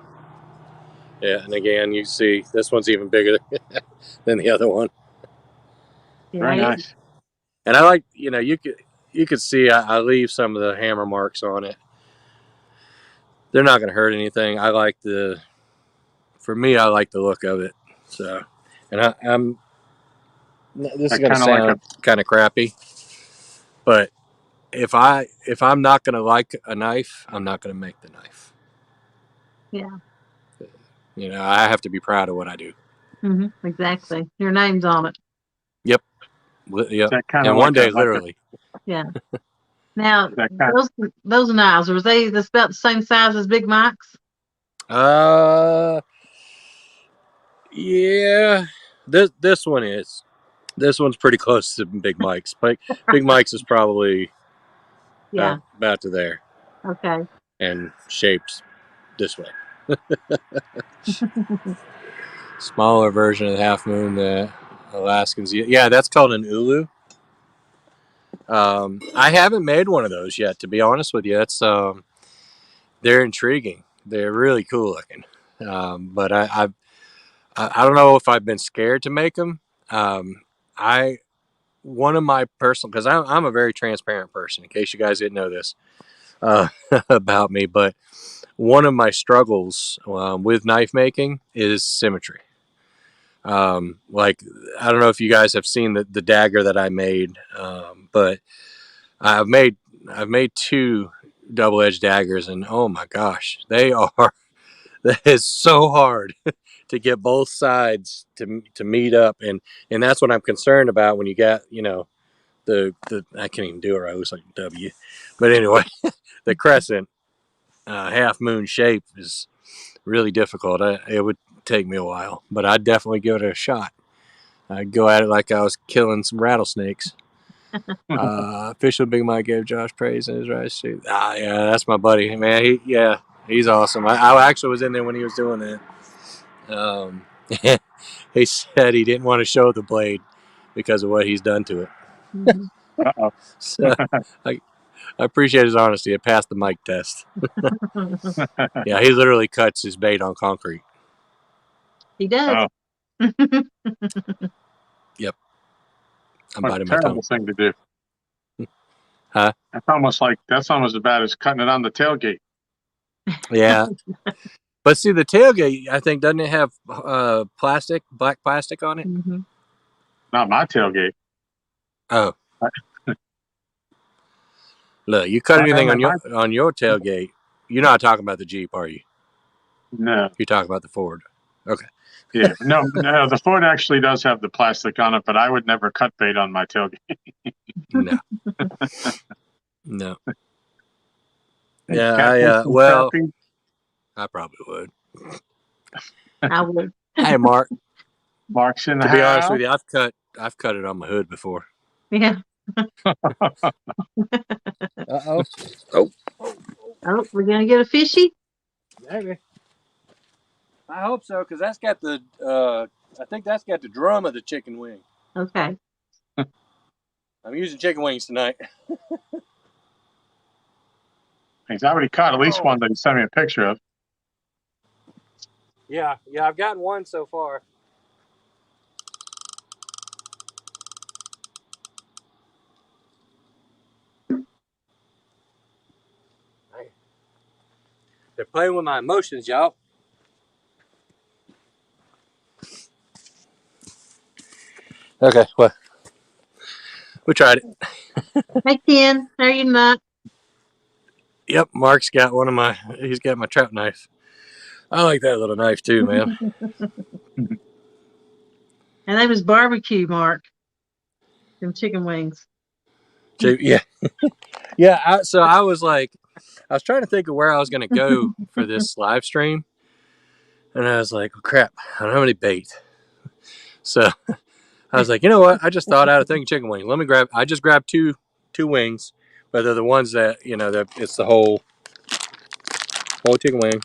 yeah, and again, you see this one's even bigger than the other one. Very nice. And I like, you could see I leave some of the hammer marks on it. They're not going to hurt anything. For me, I like the look of it. So, and this is going to sound kind of crappy, but if I'm not going to like a knife, I'm not going to make the knife. Yeah. I have to be proud of what I do. Mm-hmm. Exactly. Your name's on it. Yep. And one day, literally. Yeah. Now, those knives, were they about the same size as Big Mike's? Yeah. This one is. This one's pretty close to Big Mike's. Big Mike's is probably about to there. Okay. And shaped this way. Smaller version of the Half Moon, the Alaskans. Yeah, that's called an ulu. I haven't made one of those yet, to be honest with you. That's they're intriguing. They're really cool looking. But I don't know if I've been scared to make them. One of my personal, because I'm a very transparent person, in case you guys didn't know this about me, but one of my struggles with knife making is symmetry. Like, I don't know if you guys have seen the dagger that I made, but I've made 2 double-edged daggers, and oh my gosh, that is so hard to get both sides to meet up, and that's what I'm concerned about when you got, the I can't even do it right. It looks like a W, but anyway, the crescent half moon shape is really difficult. It would take me a while, but I'd definitely give it a shot. I'd go at it like I was killing some rattlesnakes. Official Big Mike gave Josh praise in his right shoe. Yeah, that's my buddy, man. He's awesome. I actually was in there when he was doing that. He said he didn't want to show the blade because of what he's done to it. Uh-oh. So I appreciate his honesty. It passed the mic test. Yeah, he literally cuts his bait on concrete. He does. Oh. Yep. I'm what biting a terrible my tongue. thing to do. Huh? That's almost as bad as cutting it on the tailgate. Yeah. But see, the tailgate, I think, doesn't it have black plastic on it? Mm-hmm. Not my tailgate. Oh. Look, you cut anything on your tailgate, you're not talking about the Jeep, are you? No. You're talking about the Ford. Okay. Yeah. No, the Ford actually does have the plastic on it, but I would never cut bait on my tailgate. No. No. Hey, Yeah, well, I probably would. I would. Hey, Mark. Mark's in the To be honest house. with you, I've cut it on my hood before. Yeah. Uh-oh. Oh, we're gonna get a fishy? Maybe. I hope so, because that's got the I think that's got the drum of the chicken wing. Okay. I'm using chicken wings tonight. He's already caught at least one that he sent me a picture of. Yeah, I've gotten one so far. They're playing with my emotions, y'all. Okay, well, we tried it. Hey Ken, are you not? Yep, Mark's got he's got my trout knife. I like that little knife too, man. And they was barbecue, Mark. Them chicken wings. Yeah. Yeah, so I was trying to think of where I was going to go for this live stream. And I was like, oh, crap, I don't have any bait. So I was like, you know what? I just thought out a thing of chicken wings. I just grabbed two wings, but they're the ones that, it's the whole chicken wing.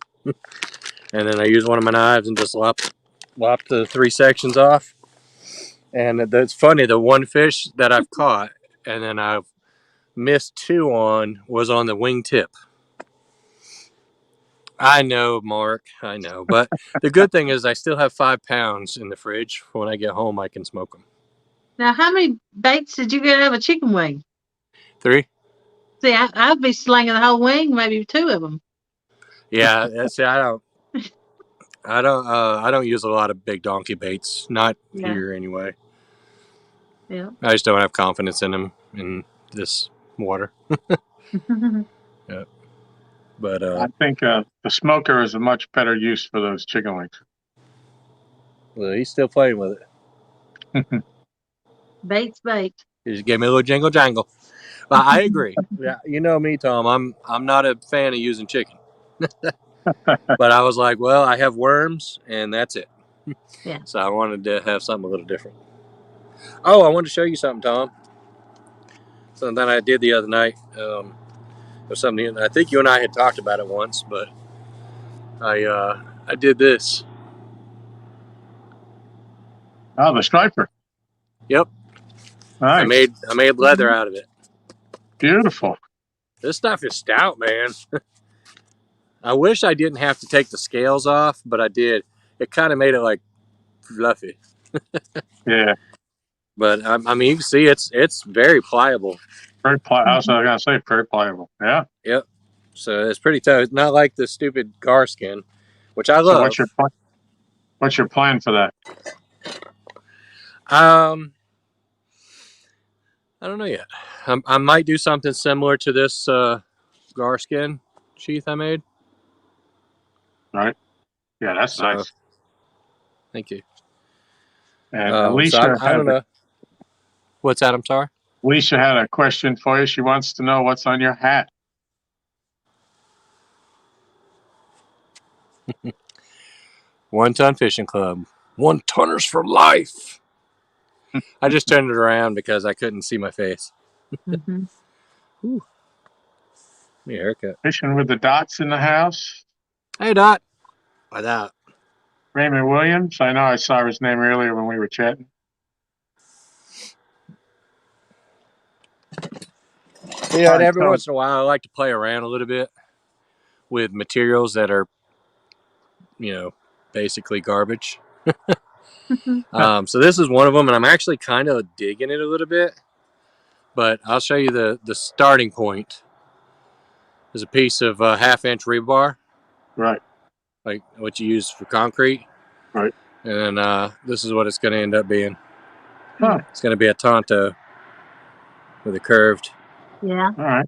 And then I use one of my knives and just lop the 3 sections off. And it's funny, the one fish that I've caught and then I've missed 2 on was on the wing tip. I know, Mark, I know. But the good thing is I still have 5 pounds in the fridge. When I get home, I can smoke them. Now, how many baits did you get out of a chicken wing? 3. See, I'd be slinging the whole wing, maybe 2 of them. Yeah, see, I don't use a lot of big donkey baits. Not here, anyway. Yeah. I just don't have confidence in them in this water. Yeah. But I think the smoker is a much better use for those chicken wings. Well, he's still playing with it. Bait's bait. He just gave me a little jingle jangle. But I agree. Yeah, you know me, Tom. I'm not a fan of using chicken. But I was like, well, I have worms, and that's it. Yeah. So I wanted to have something a little different. Oh, I wanted to show you something, Tom. Something that I did the other night. Or something. I think you and I had talked about it once, but I did this. Oh, the striper. Yep. Nice. I made leather out of it. Beautiful. This stuff is stout, man. I wish I didn't have to take the scales off, but I did. It kind of made it like fluffy. Yeah. But I mean, you can see it's very pliable. Very pliable. I was going to say very pliable. Yeah. Yep. So it's pretty tough. It's not like the stupid gar skin, which I love. So what's your plan for that? I don't know yet. I might do something similar to this gar skin sheath I made. Right. Yeah, that's nice. Thank you. And Alicia, I don't know. What's that? I'm sorry. Alicia had a question for you. She wants to know what's on your hat. 1 Ton Fishing Club. 1 tonners for life. I just turned it around because I couldn't see my face. Mm-hmm. Ooh. Need a haircut. Fishing with the Dots in the house. Hey, Dot. Why that? Raymond Williams. I know I saw his name earlier when we were chatting. Yeah, and every once in a while I like to play around a little bit with materials that are, basically garbage. So this is one of them, and I'm actually kind of digging it a little bit. But I'll show you the starting point. There's a piece of 1/2-inch rebar. Right. Like what you use for concrete. Right. And this is what it's going to end up being. Huh. It's going to be a Tonto with a curved. Yeah. All right.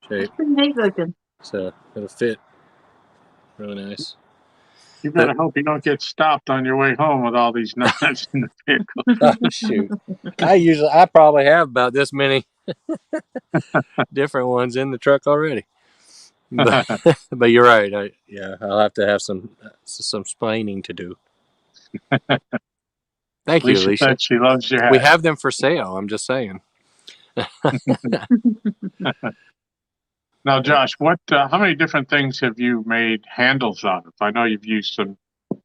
shape. It's pretty neat looking. So it'll fit really nice. You better hope you don't get stopped on your way home with all these knives in the vehicle. Oh, shoot. I probably have about this many different ones in the truck already. But, but you're right. I'll have to have some explaining to do. Thank you, Alicia. Said she loves your hat. We have them for sale. I'm just saying. Now, Josh, how many different things have you made handles out of? I know you've used some.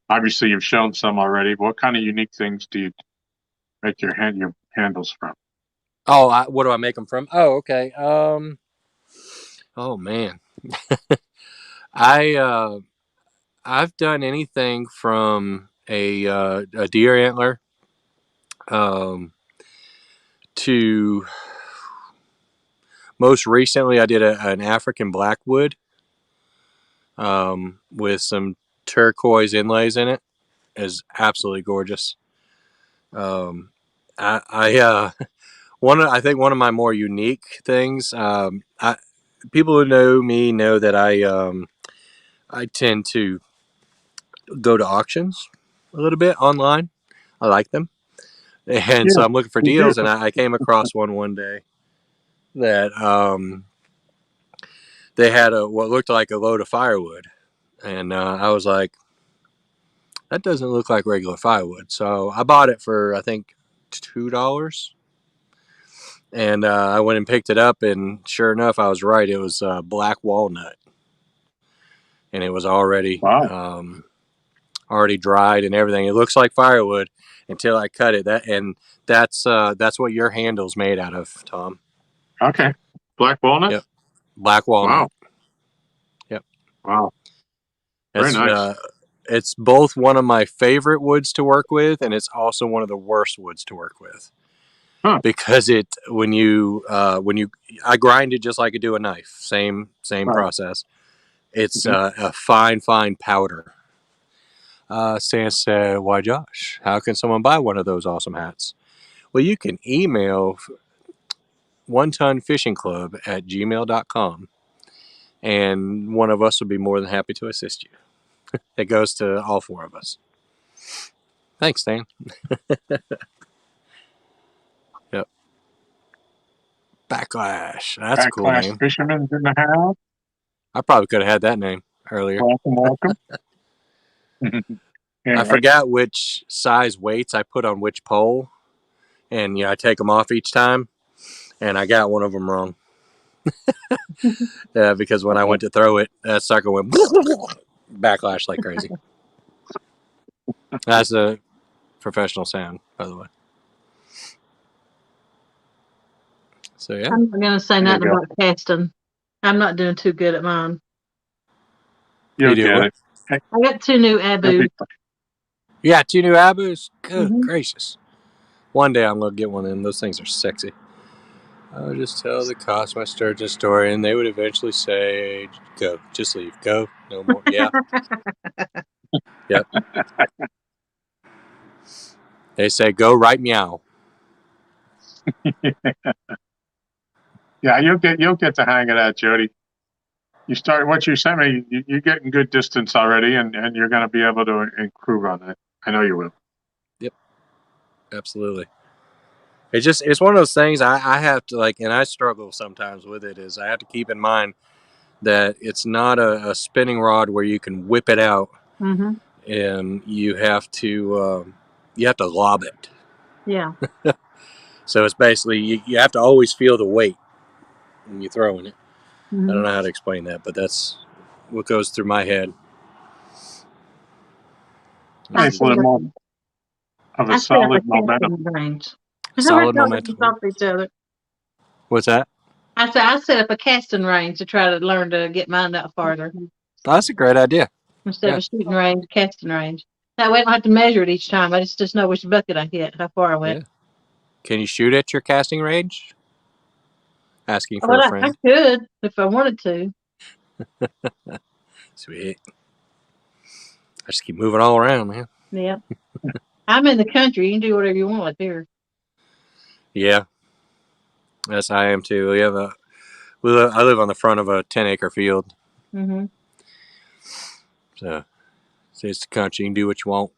Obviously, you've shown some already. What kind of unique things do you make your handles from? Oh, what do I make them from? Oh, okay. Oh man, I've done anything from a deer antler, to most recently I did an African blackwood, with some turquoise inlays in it. Is absolutely gorgeous. I think one of my more unique things. People who know me know that I tend to go to auctions a little bit online. I like them, and so I'm looking for deals. And I came across one day that they had what looked like a load of firewood, and I was like, that doesn't look like regular firewood. So I bought it for I think $2. And I went and picked it up, and sure enough, I was right. It was black walnut, and it was already already dried and everything. It looks like firewood until I cut it. That's what your handle's made out of, Tom. Okay, black walnut. Yep, black walnut. Wow. Yep. Wow. Very nice. It's both one of my favorite woods to work with, and it's also one of the worst woods to work with. Huh. Because I grind it just like I do a knife. Same process. It's a fine powder. Stan said, "Why, Josh? How can someone buy one of those awesome hats?" Well, you can email onetonfishingclub@gmail.com, and one of us will be more than happy to assist you. It goes to all four of us. Thanks, Stan. Yep. Backlash. That's a cool name. Fisherman's in the house. I probably could have had that name earlier. Welcome. I forgot which size weights I put on which pole, and I take them off each time, and I got one of them wrong. Because when I went to throw it, that sucker went backlash like crazy. That's a professional sound, by the way. So yeah, I'm not gonna say nothing about casting. I'm not doing too good at mine. You do what? I got 2 new Abus. Yeah, 2 new Abus. Good gracious! One day I'm gonna get one of them. Those things are sexy. I'll just tell the cost my sturgeon story, and they would eventually say, "Go, just leave, go, no more." Yeah. Yep. They say, "Go right meow." Yeah, you'll get the hang of that, Jody. You start what you sent me. You're getting good distance already, and you're going to be able to improve on that. I know you will. Yep, absolutely. It's one of those things I have to and I struggle sometimes with it. Is I have to keep in mind that it's not a spinning rod where you can whip it out, and you have to lob it. Yeah. So it's basically you have to always feel the weight when you're throwing it. I don't know how to explain that, but that's what goes through my head. Nice little more of a solid momentum. Solid momentum. Each other. What's that? I set up a casting range to try to learn to get mine out farther. That's a great idea. Instead of a shooting range, casting range. That way I don't have to measure it each time. I just know which bucket I hit, how far I went. Yeah. Can you shoot at your casting range? Asking for a friend. I could if I wanted to. Sweet. I just keep moving all around, man. Yeah. I'm in the country. You can do whatever you want up here. Yeah. Yes, I am too. We have I live on the front of a 10-acre field, Mm-hmm. so it's the country. You can do what you want.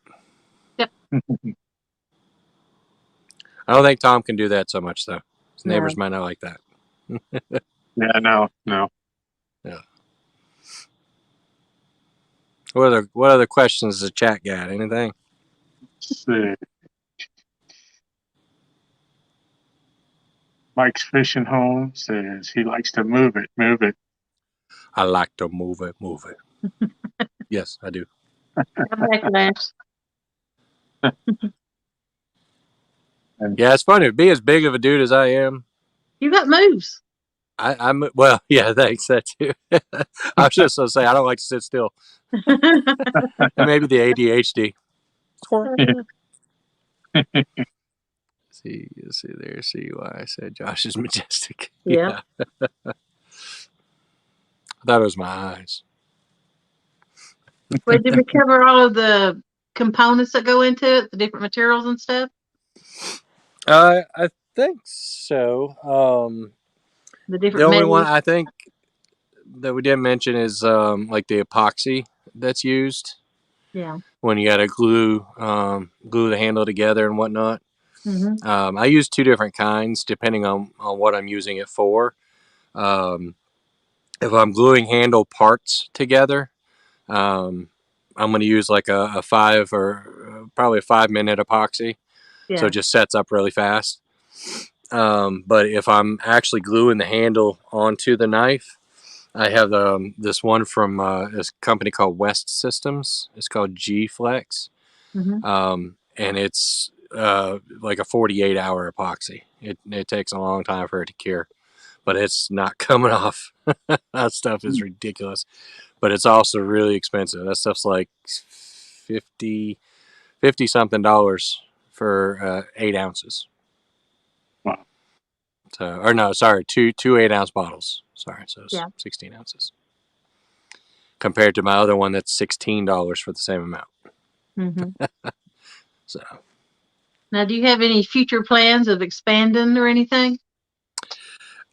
I don't think Tom can do that so much, though. His neighbors might not like that. Yeah, no. Yeah. What other questions does the chat got? Anything? Let's see. Mike's Fishing Home says he likes to move it. I like to move it. Yes, I do. Backlash. Yeah, it's funny. To be as big of a dude as I am, You got moves. I'm well. Yeah, thanks. That too. I was just gonna say I don't like to sit still, and maybe the ADHD. See there. See why I said Josh is majestic. Yeah. I thought it was my eyes. Wait, did we cover all of the components that go into it, the different materials and stuff? I think so. The The different only one metals? I think that we didn't mention is like the epoxy that's used Yeah. when you got to glue the handle together and whatnot. Mm-hmm. I use two different kinds depending on what I'm using it for. Um, if I'm gluing handle parts together, I'm going to use like a 5 or probably a 5-minute epoxy, so Yeah. it just sets up really fast. But if I'm actually gluing the handle onto the knife, I have this one from this company called West Systems. It's called G Flex, Mm-hmm. and it's like a 48-hour epoxy. It takes a long time for it to cure, but it's not coming off. That stuff is ridiculous, but it's also really expensive. That stuff's like 50 something dollars for 8 ounces. Wow. So, or no, sorry, two 8-ounce bottles. Sorry, so it's 16 ounces. Compared to my other one that's $16 for the same amount. Mm-hmm. So Now, do you have any future plans of expanding or anything?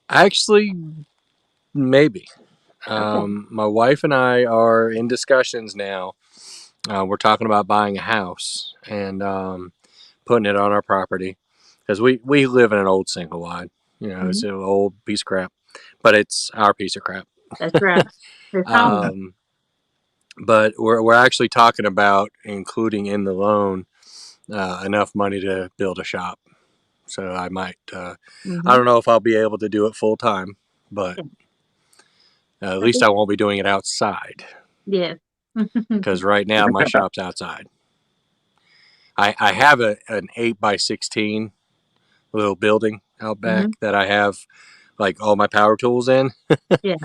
actually, maybe. Okay. My wife and I are in discussions now. We're talking about buying a house and putting it on our property because we live in an old single wide. You know, it's Mm-hmm. an old piece of crap, but it's our piece of crap. That's right. It's home. But we're actually talking about including in the loan enough money to build a shop. So I might. I Mm-hmm. don't know if I'll be able to do it full time, but at least I won't be doing it outside. Yes. Because right now my shop's outside. I have an 8x16 little building out back Mm-hmm. that I have like all my power tools in. Yeah.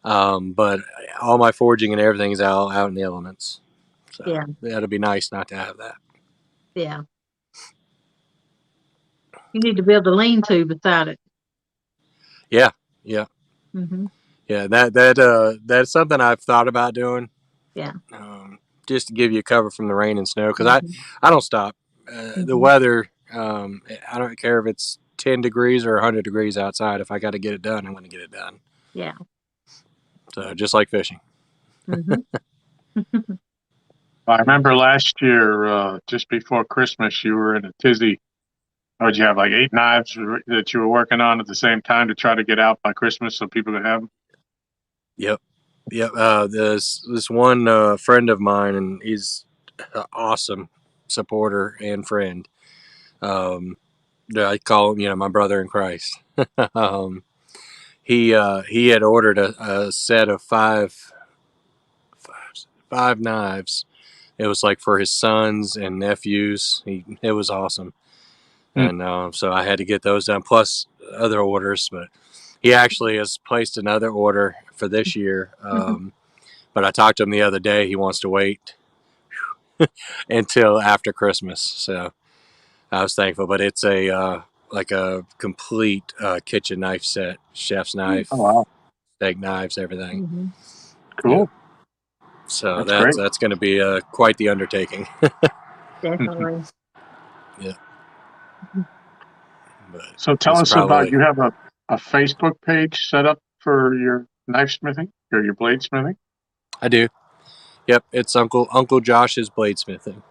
But all my forging and everything is out in the elements. So Yeah. that'd be nice not to have that. Yeah. You need to build a lean-to beside it. Yeah. Mm-hmm. Yeah. That's something I've thought about doing. Yeah. Just to give you cover from the rain and snow, because Mm-hmm. I don't stop. The Mm-hmm. weather, I don't care if it's 10 degrees or 100 degrees outside. If I got to get it done, I'm going to get it done. Yeah. So just like fishing. Mm-hmm. I remember last year, just before Christmas, you were in a tizzy. Oh, did you have like 8 knives that you were working on at the same time to try to get out by Christmas so people could have them? Yep. This one friend of mine, and he's an awesome supporter and friend. I call him, my brother in Christ. um, he had ordered a set of five knives. It was like for his sons and nephews. It was awesome, and so I had to get those done. Plus other orders, but he actually has placed another order for this year. But I talked to him the other day. He wants to wait until after Christmas, so I was thankful. But it's a like a complete kitchen knife set, chef's knife, Oh, wow. steak knives, everything. Mm-hmm. Yeah. Cool. So That's great. that's going to be quite the undertaking. Definitely. Yeah. But So tell it's us about, probably you have a Facebook page set up for your knife smithing or your blade smithing? I do. Yep, it's Uncle Josh's bladesmithing.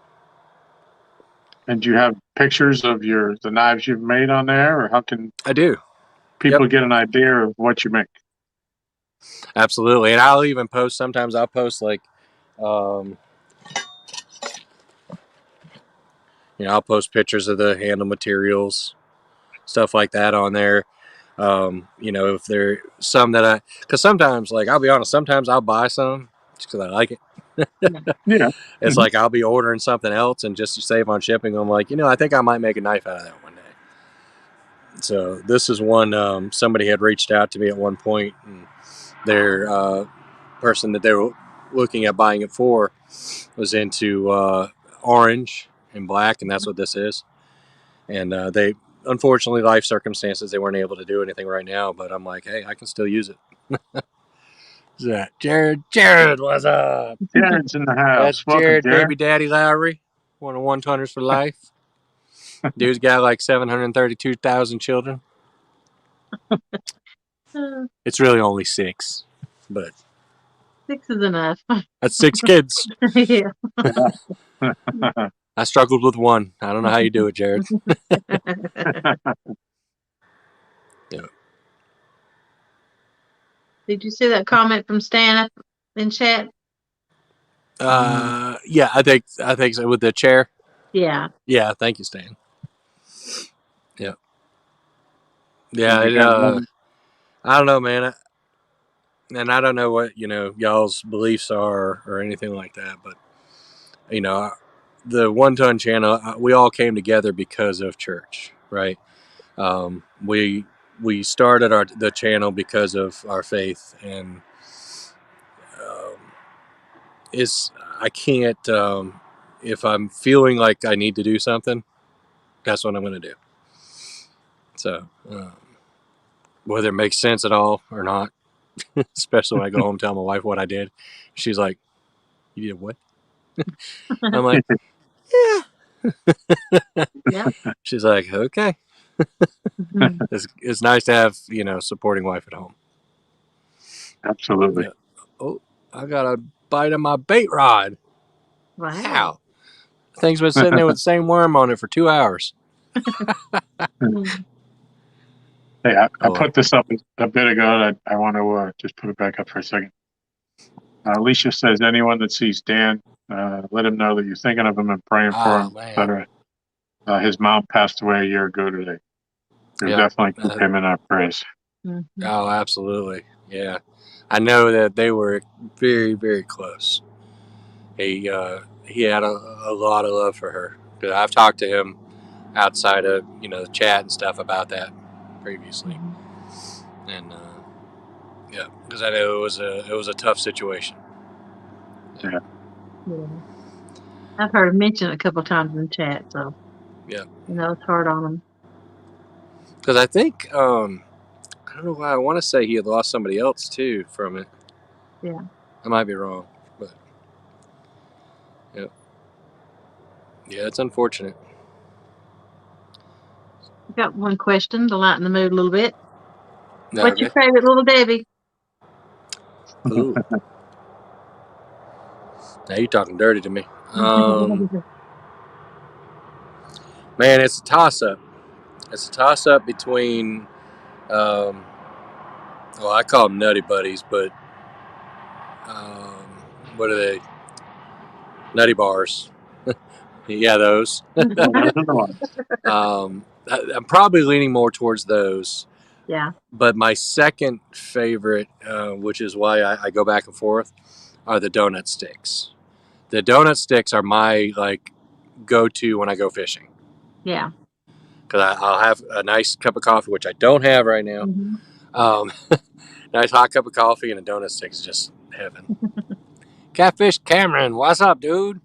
And do you have pictures of the knives you've made on there, or how can I do. people get an idea of what you make? Absolutely, and I'll even post. Sometimes I'll post like, I'll post pictures of the handle materials, stuff like that on there. If there some that because sometimes, like, I'll be honest, sometimes I'll buy some just because I like it. Yeah. It's like I'll be ordering something else, and just to save on shipping, I'm like, I think I might make a knife out of that one day. So this is one, somebody had reached out to me at one point, and their person that they were looking at buying it for was into orange and black, and that's what this is. And they, unfortunately, life circumstances, they weren't able to do anything right now, but I'm like, hey, I can still use it. Who's that? Jared, what's up? Jared's in the house. That's Welcome, Jared, Jared. baby daddy Lowry, one of 1-tonners for life. Dude's got like 732,000 children. It's really only 6, but 6 is enough. that's 6 kids. Yeah. I struggled with 1. I don't know how you do it, Jared. Yeah. Did you see that comment from Stan up in chat? Yeah, I think so. With the chair. Yeah. Yeah, thank you, Stan. Yeah. Yeah. I don't know, man. And I don't know what y'all's beliefs are or anything like that, but the 1-ton channel, we all came together because of church, right? We started the channel because of our faith, and I can't, if I'm feeling like I need to do something, that's what I'm going to do. So whether it makes sense at all or not, especially when I go home and tell my wife what I did, she's like, "You did what?" I'm like, "Yeah." Yeah. She's like, "Okay." It's nice to have supporting wife at home. Absolutely. Yeah. Oh, I got a bite of my bait rod. Wow. Thing's been sitting there with the same worm on it for 2 hours. Hey, I put this up a bit ago, and I want to just put it back up for a second. Alicia says, anyone that sees Dan, let him know that you're thinking of him and praying for him, etc. His mom passed away a year ago today. So definitely keep him in our prayers. Oh, absolutely. Yeah. I know that they were very, very close. He had a lot of love for her. I've talked to him outside of the chat and stuff about that previously, and yeah, because I know it was a tough situation. Yeah. I've heard him mention a couple of times in the chat, so yeah, it's hard on him. Because I think I don't know why, I want to say he had lost somebody else too from it. Yeah, I might be wrong, but yeah, it's unfortunate. I got one question to lighten the mood a little bit. Okay. What's your favorite Little Debbie? Ooh. Now you're talking dirty to me. Man, it's a toss-up. It's a toss-up between, I call them Nutty Buddies, but what are they? Nutty Bars. Yeah, those. I'm probably leaning more towards those. Yeah. But my second favorite, which is why I go back and forth, are the donut sticks. The donut sticks are my go-to when I go fishing. Yeah. Because I'll have a nice cup of coffee, which I don't have right now. Nice hot cup of coffee and a donut stick is just heaven. Catfish Cameron, what's up, dude?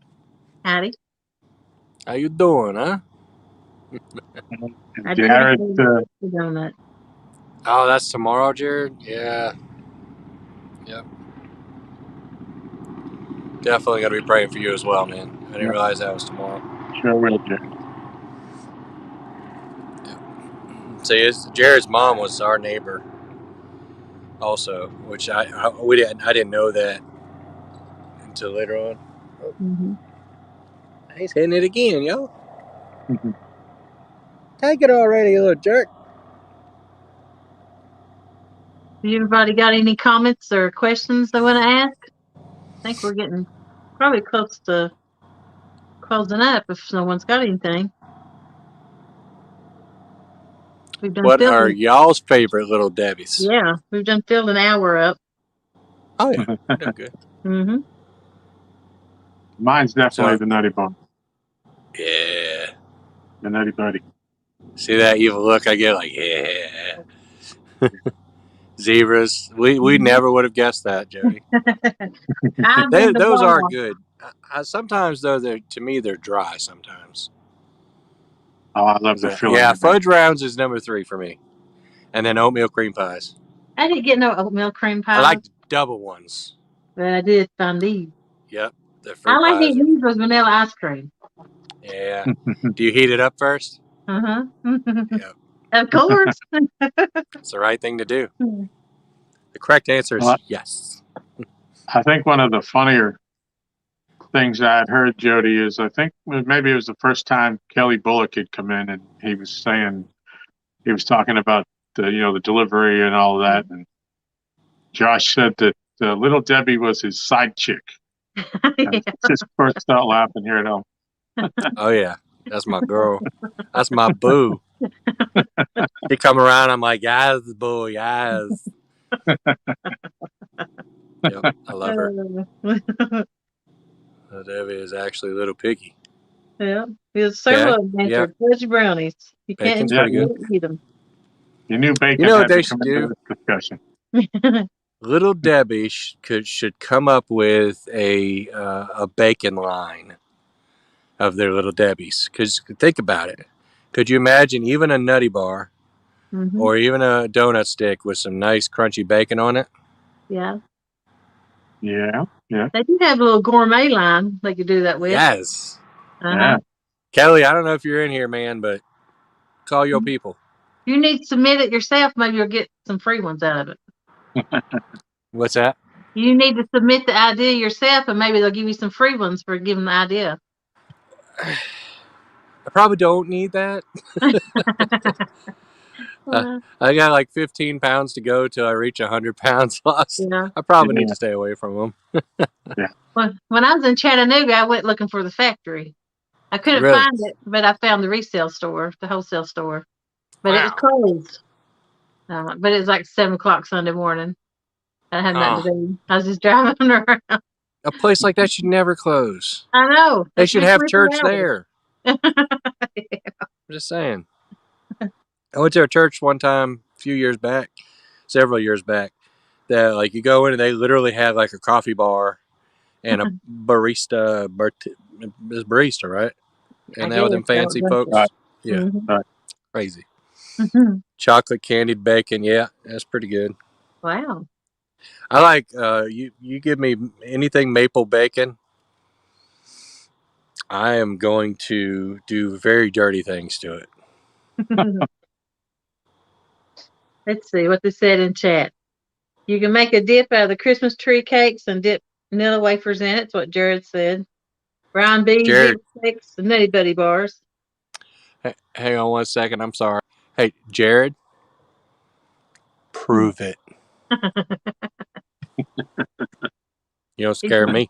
Howdy. How you doing, huh? Jared, the donut. Oh, that's tomorrow, Jared? Yeah. Yep. Definitely got to be praying for you as well, man. I didn't realize that was tomorrow. Sure will, Jared. See, Jared's mom was our neighbor. also, which I didn't know that until later on. Mm-hmm. He's hitting it again, yo. Take it already, you little jerk. Everybody got any comments or questions they want to ask? I think we're getting probably close to closing up if no one's got anything. We've done What are filled. y'all's favorite Little Debbies? Yeah, we've done filled an hour up. Oh, yeah. You're doing good. Mm-hmm. Mine's definitely So- the Nutty Bar, Yeah. the Nutty Buddy. See that evil look I get? Like, yeah. Zebras. We never would have guessed that, Jody. Those are good. Sometimes, though, to me, they're dry sometimes. Oh, I love the fillet. Yeah, fudge rounds is number 3 for me. And then oatmeal cream pies. I didn't get no oatmeal cream pie. I like the double ones. But I did find these. Yep. The fruit I like pies eating these with vanilla ice cream. Yeah. Do you heat it up first? Uh-huh. Yep. Of course. It's the right thing to do. The correct answer is yes. I think one of the funnier things I had heard, Jody, is I think maybe it was the first time Kelly Bullock had come in, and he was talking about the delivery and all of that, and Josh said that Little Debbie was his side chick. Just first start laughing here at home. Oh yeah, that's my girl. That's my boo. He come around, I'm like, yes, boo, yes. Yep, I love her. Little Debbie is actually a little piggy. Yeah, there's several of them. Yeah. Fudge brownies. You Bacon's can't pretty good. eat them. You knew bacon. You know what had they to come should into do? this discussion. Little Debbie should come up with a bacon line of their Little Debbies. Because think about it. Could you imagine even a nutty bar or even a donut stick with some nice crunchy bacon on it? Yeah. Yeah. They do have a little gourmet line they could do that with. Yes. Yeah. Kelly, I don't know if you're in here, man, but call your people. You need to submit it yourself. Maybe you'll get some free ones out of it. What's that? You need to submit the idea yourself, and maybe they'll give you some free ones for giving the idea. I probably don't need that. I got like 15 pounds to go till I reach 100 pounds lost. Yeah. I probably need to stay away from them. When I was in Chattanooga, I went looking for the factory. I couldn't find it, but I found the resale store, the wholesale store. But it was closed. But it was like 7 o'clock Sunday morning. I had nothing to do. I was just driving around. A place like that should never close. I know. They should have church there. Yeah. I'm just saying. I went to a church one time several years back, that like you go in and they literally have like a coffee bar and a barista, right? And that with them fancy folks. Right. Yeah. Right. Crazy. Chocolate candied bacon. Yeah, that's pretty good. Wow. I like you give me anything maple bacon, I am going to do very dirty things to it. Let's see what they said in chat. You can make a dip out of the Christmas tree cakes and dip vanilla wafers in it. That's what Jared said. Brown beans, sticks, and Nutty Buddy bars. Hey, hang on 1 second. I'm sorry. Hey, Jared, prove it. You don't scare me.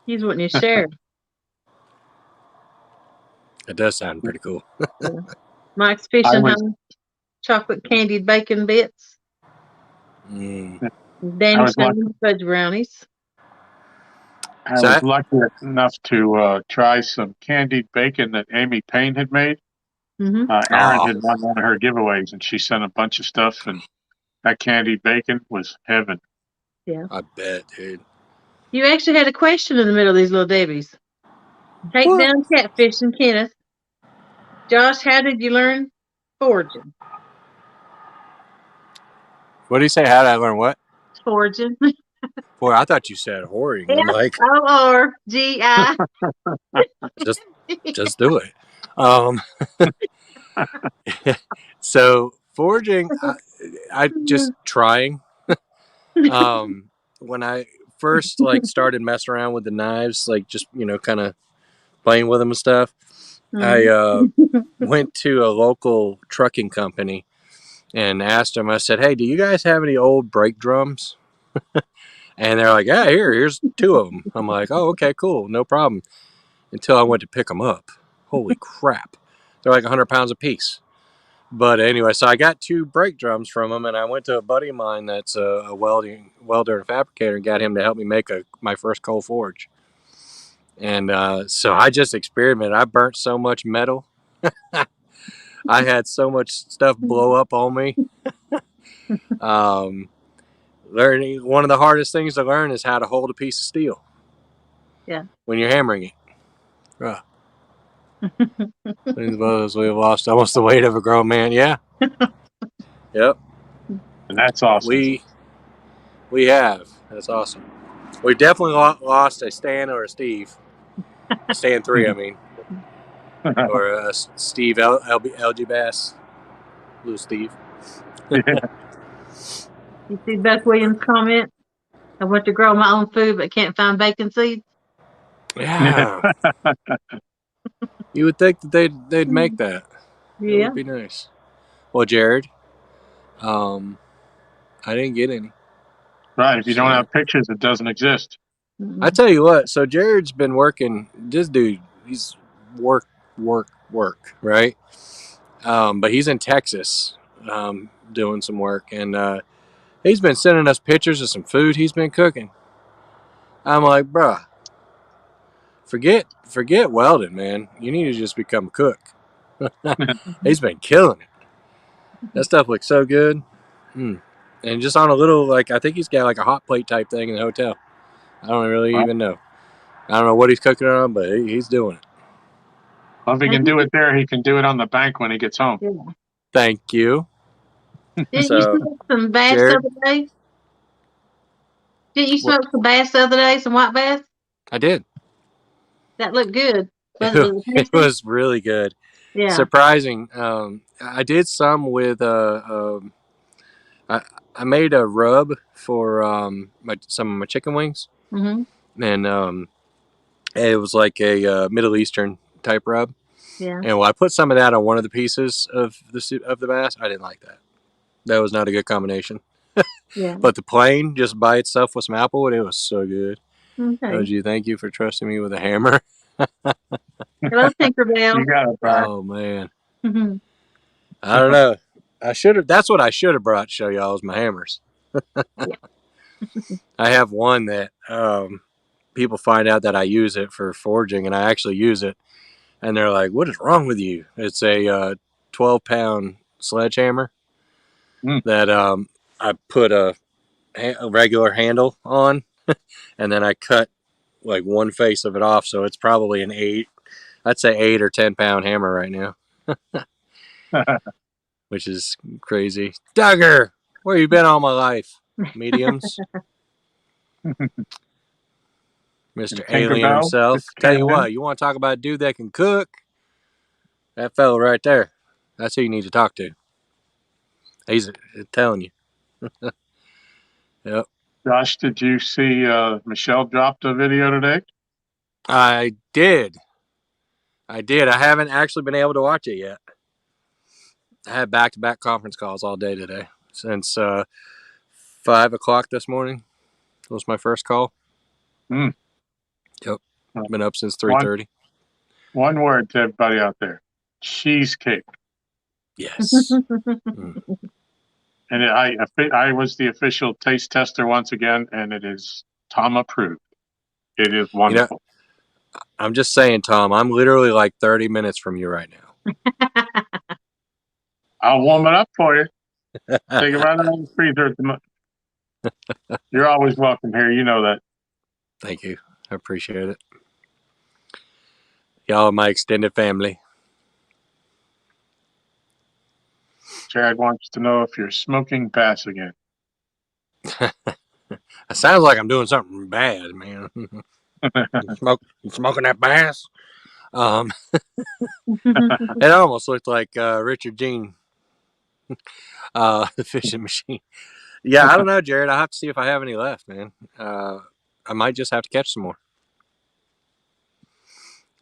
He's wanting to share. It does sound pretty cool. Yeah. Mike's fishing on chocolate candied bacon bits. Danny's fudge brownies. I was lucky enough to try some candied bacon that Amy Payne had made. Erin had won one of her giveaways, and she sent a bunch of stuff, and that candied bacon was heaven. Yeah, I bet, dude. You actually had a question in the middle of these Little Debbies. Take down catfishing, Kenneth. Josh, how did you learn foraging? What did he say? How did I learn what? Foraging. Boy, I thought you said whoring. Yeah. I'm like, O-R-G-I. just do it. So foraging, I just trying. When I first like started messing around with the knives, like just kind of playing with them and stuff, I went to a local trucking company and asked them. I said, "Hey, do you guys have any old brake drums?" And they're like, "Yeah, here's 2 of them." I'm like, "Oh, okay, cool, no problem." Until I went to pick them up. Holy crap! They're like 100 pounds a piece. But anyway, so I got 2 brake drums from them, and I went to a buddy of mine that's a welder and fabricator, and got him to help me make my first coal forge. And so I just experimented. I burnt so much metal. I had so much stuff blow up on me. Learning one of the hardest things to learn is how to hold a piece of steel. Yeah. When you're hammering it. We have lost almost the weight of a grown man. Yeah. Yep. And that's awesome. We have. That's awesome. We definitely lost a Stan or a Steve. Stan 3, I mean. Or a Steve LG Bass. Blue Steve. You see Beth Williams' comment? I went to grow my own food but can't find bacon seeds. Yeah. You would think that they'd make that. Yeah. It would be nice. Well, Jared, I didn't get any. Right. If you don't have pictures, it doesn't exist. I tell you what, so Jared's been working. This dude, he's work, right? But he's in Texas doing some work, and he's been sending us pictures of some food he's been cooking. I'm like, bruh, forget welding, man. You need to just become a cook. He's been killing it. That stuff looks so good. And just on a little, like, I think he's got like a hot plate type thing in the hotel. I don't really even know. I don't know what he's cooking on, but he's doing it. Well, if he can do it there, he can do it on the bank when he gets home. Yeah. Thank you. Didn't you smoke some bass the other day? Didn't you smoke some bass the other day, some white bass? I did. That looked good. It was really good. Yeah. Surprising. I did some with I made a rub for some of my chicken wings, and it was like a Middle Eastern type rub. Yeah. And I put some of that on one of the pieces of the bass. I didn't like that. That was not a good combination. Yeah. But the plain, just by itself with some applewood, it was so good. Okay. Thank you for trusting me with a hammer. Hello, Tinkerbell. You got it, Brian. Oh man. I don't know. I should have. That's what I should have brought to show y'all is my hammers. I have one that people find out that I use it for forging, and I actually use it, and they're like, "What is wrong with you?" It's a 12-pound sledgehammer that I put a regular handle on, and then I cut like one face of it off, so it's probably an 8 or 10-pound hammer right now. Which is crazy. Duggar, where you been all my life? Mediums. Mr. Alien himself. Tell you what, you want to talk about a dude that can cook? That fellow right there. That's who you need to talk to. He's telling you. Yep. Josh, did you see Michelle dropped a video today? I did. I haven't actually been able to watch it yet. I had back-to-back conference calls all day today. Since 5 o'clock this morning was my first call. Yep. Been up since 3:30. One word to everybody out there. Cheesecake. Yes. And I was the official taste tester once again, and it is Tom approved. It is wonderful. I'm just saying, Tom, I'm literally like 30 minutes from you right now. I'll warm it up for you. Take it right out of the freezer. You're always welcome here. You know that. Thank you. I appreciate it. Y'all are my extended family. Chad wants to know if you're smoking bass again. It sounds like I'm doing something bad, man. Smoking that bass? It almost looked like Richard Gene, the fishing machine. Yeah, I don't know, Jared. I'll have to see if I have any left, man. I might just have to catch some more.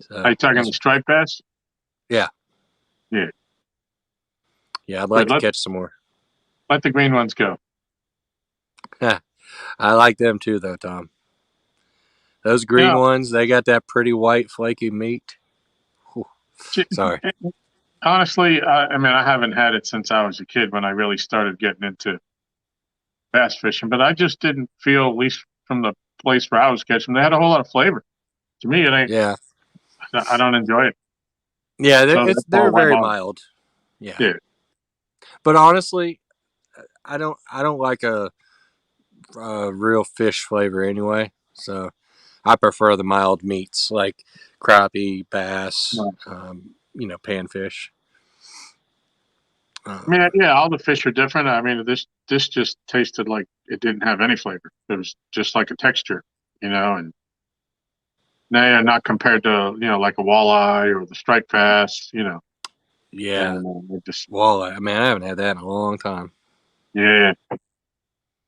So, Are you talking the striped bass? Yeah. Yeah. Yeah, I'd like to catch some more. Let the green ones go. I like them too, though, Tom. Those green ones, they got that pretty white, flaky meat. Whew. Sorry. Honestly, I mean, I haven't had it since I was a kid when I really started getting into bass fishing, but I just didn't feel, at least from the place where I was catching, they had a whole lot of flavor. To me, it ain't. Yeah. I don't enjoy it. Yeah, So they're very mild. Yeah. But honestly, I don't like a real fish flavor anyway. So I prefer the mild meats like crappie, bass, panfish. I mean, yeah, all the fish are different. I mean, this just tasted like it didn't have any flavor. It was just like a texture, and they are not compared to like a walleye or the striped bass, Yeah, and just walleye. I mean, I haven't had that in a long time. Yeah.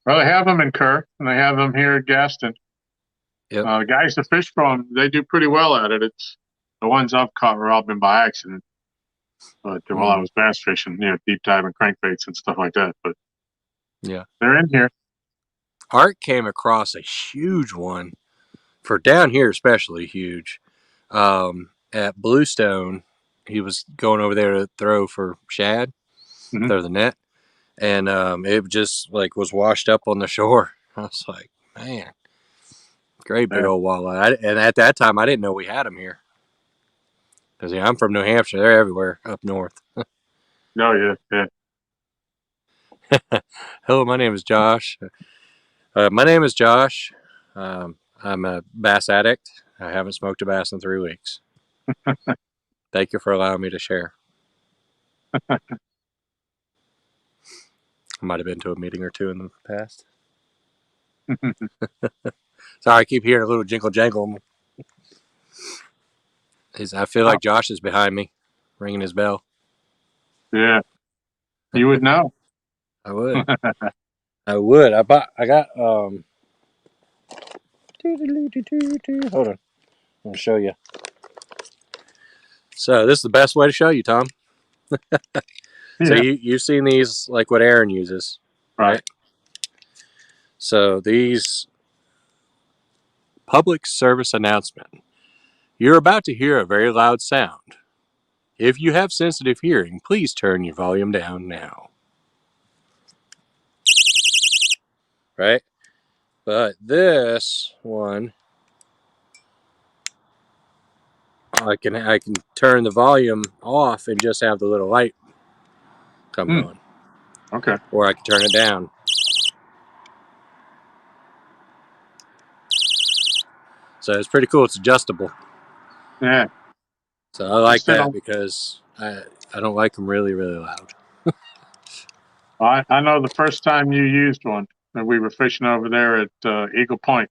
Well, they have them in Kerr, and they have them here at Gaston. Yep. The guys that fish for them, they do pretty well at it. It's the ones I've caught were all been by accident. But while I was bass fishing, deep diving crankbaits and stuff like that. But yeah, they're in here. Art came across a huge one for down here, especially huge. At Bluestone, he was going over there to throw for shad, throw the net, and it just was washed up on the shore. I was like, man, great big old walleye. And at that time, I didn't know we had them here. Because I'm from New Hampshire. They're everywhere up north. Oh, yeah. Hello, my name is Josh. My name is Josh. I'm a bass addict. I haven't smoked a bass in 3 weeks. Thank you for allowing me to share. I might have been to a meeting or two in the past. Sorry, I keep hearing a little jinkle jangle. I feel like Josh is behind me, ringing his bell. Yeah, you would know. I would. I would. I got. Hold on. I'm gonna show you. So this is the best way to show you, Tom. So you've seen these, like what Aaron uses, right? So these public service announcement. You're about to hear a very loud sound. If you have sensitive hearing, please turn your volume down now. Right? But this one, I can turn the volume off and just have the little light come on. Okay. Or I can turn it down. So it's pretty cool. It's adjustable. Yeah. So I like that because I don't like them really, really loud. I know the first time you used one, and we were fishing over there at Eagle Point,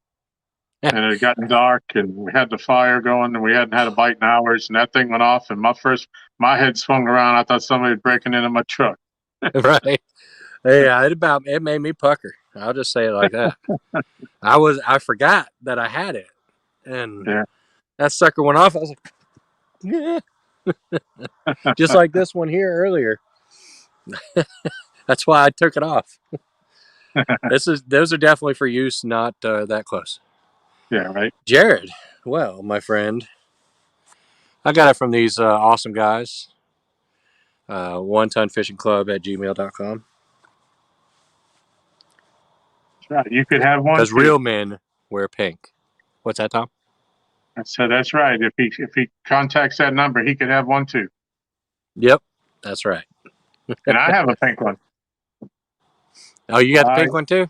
and it had gotten dark, and we had the fire going, and we hadn't had a bite in hours, and that thing went off, and my head swung around. I thought somebody was breaking into my truck. Right. Yeah, it made me pucker. I'll just say it like that. I forgot that I had it, and that sucker went off. I was like, yeah. Just like this one here earlier. That's why I took it off. Those are definitely for use, not that close. Yeah, right. Jared, well, my friend, I got it from these awesome guys. OneTonFishingClub@gmail.com. That's right. You could have one. Because real men wear pink. What's that, Tom? So that's right. If he contacts that number, he could have one too. Yep, that's right. And I have a pink one. Oh, you got the pink one too?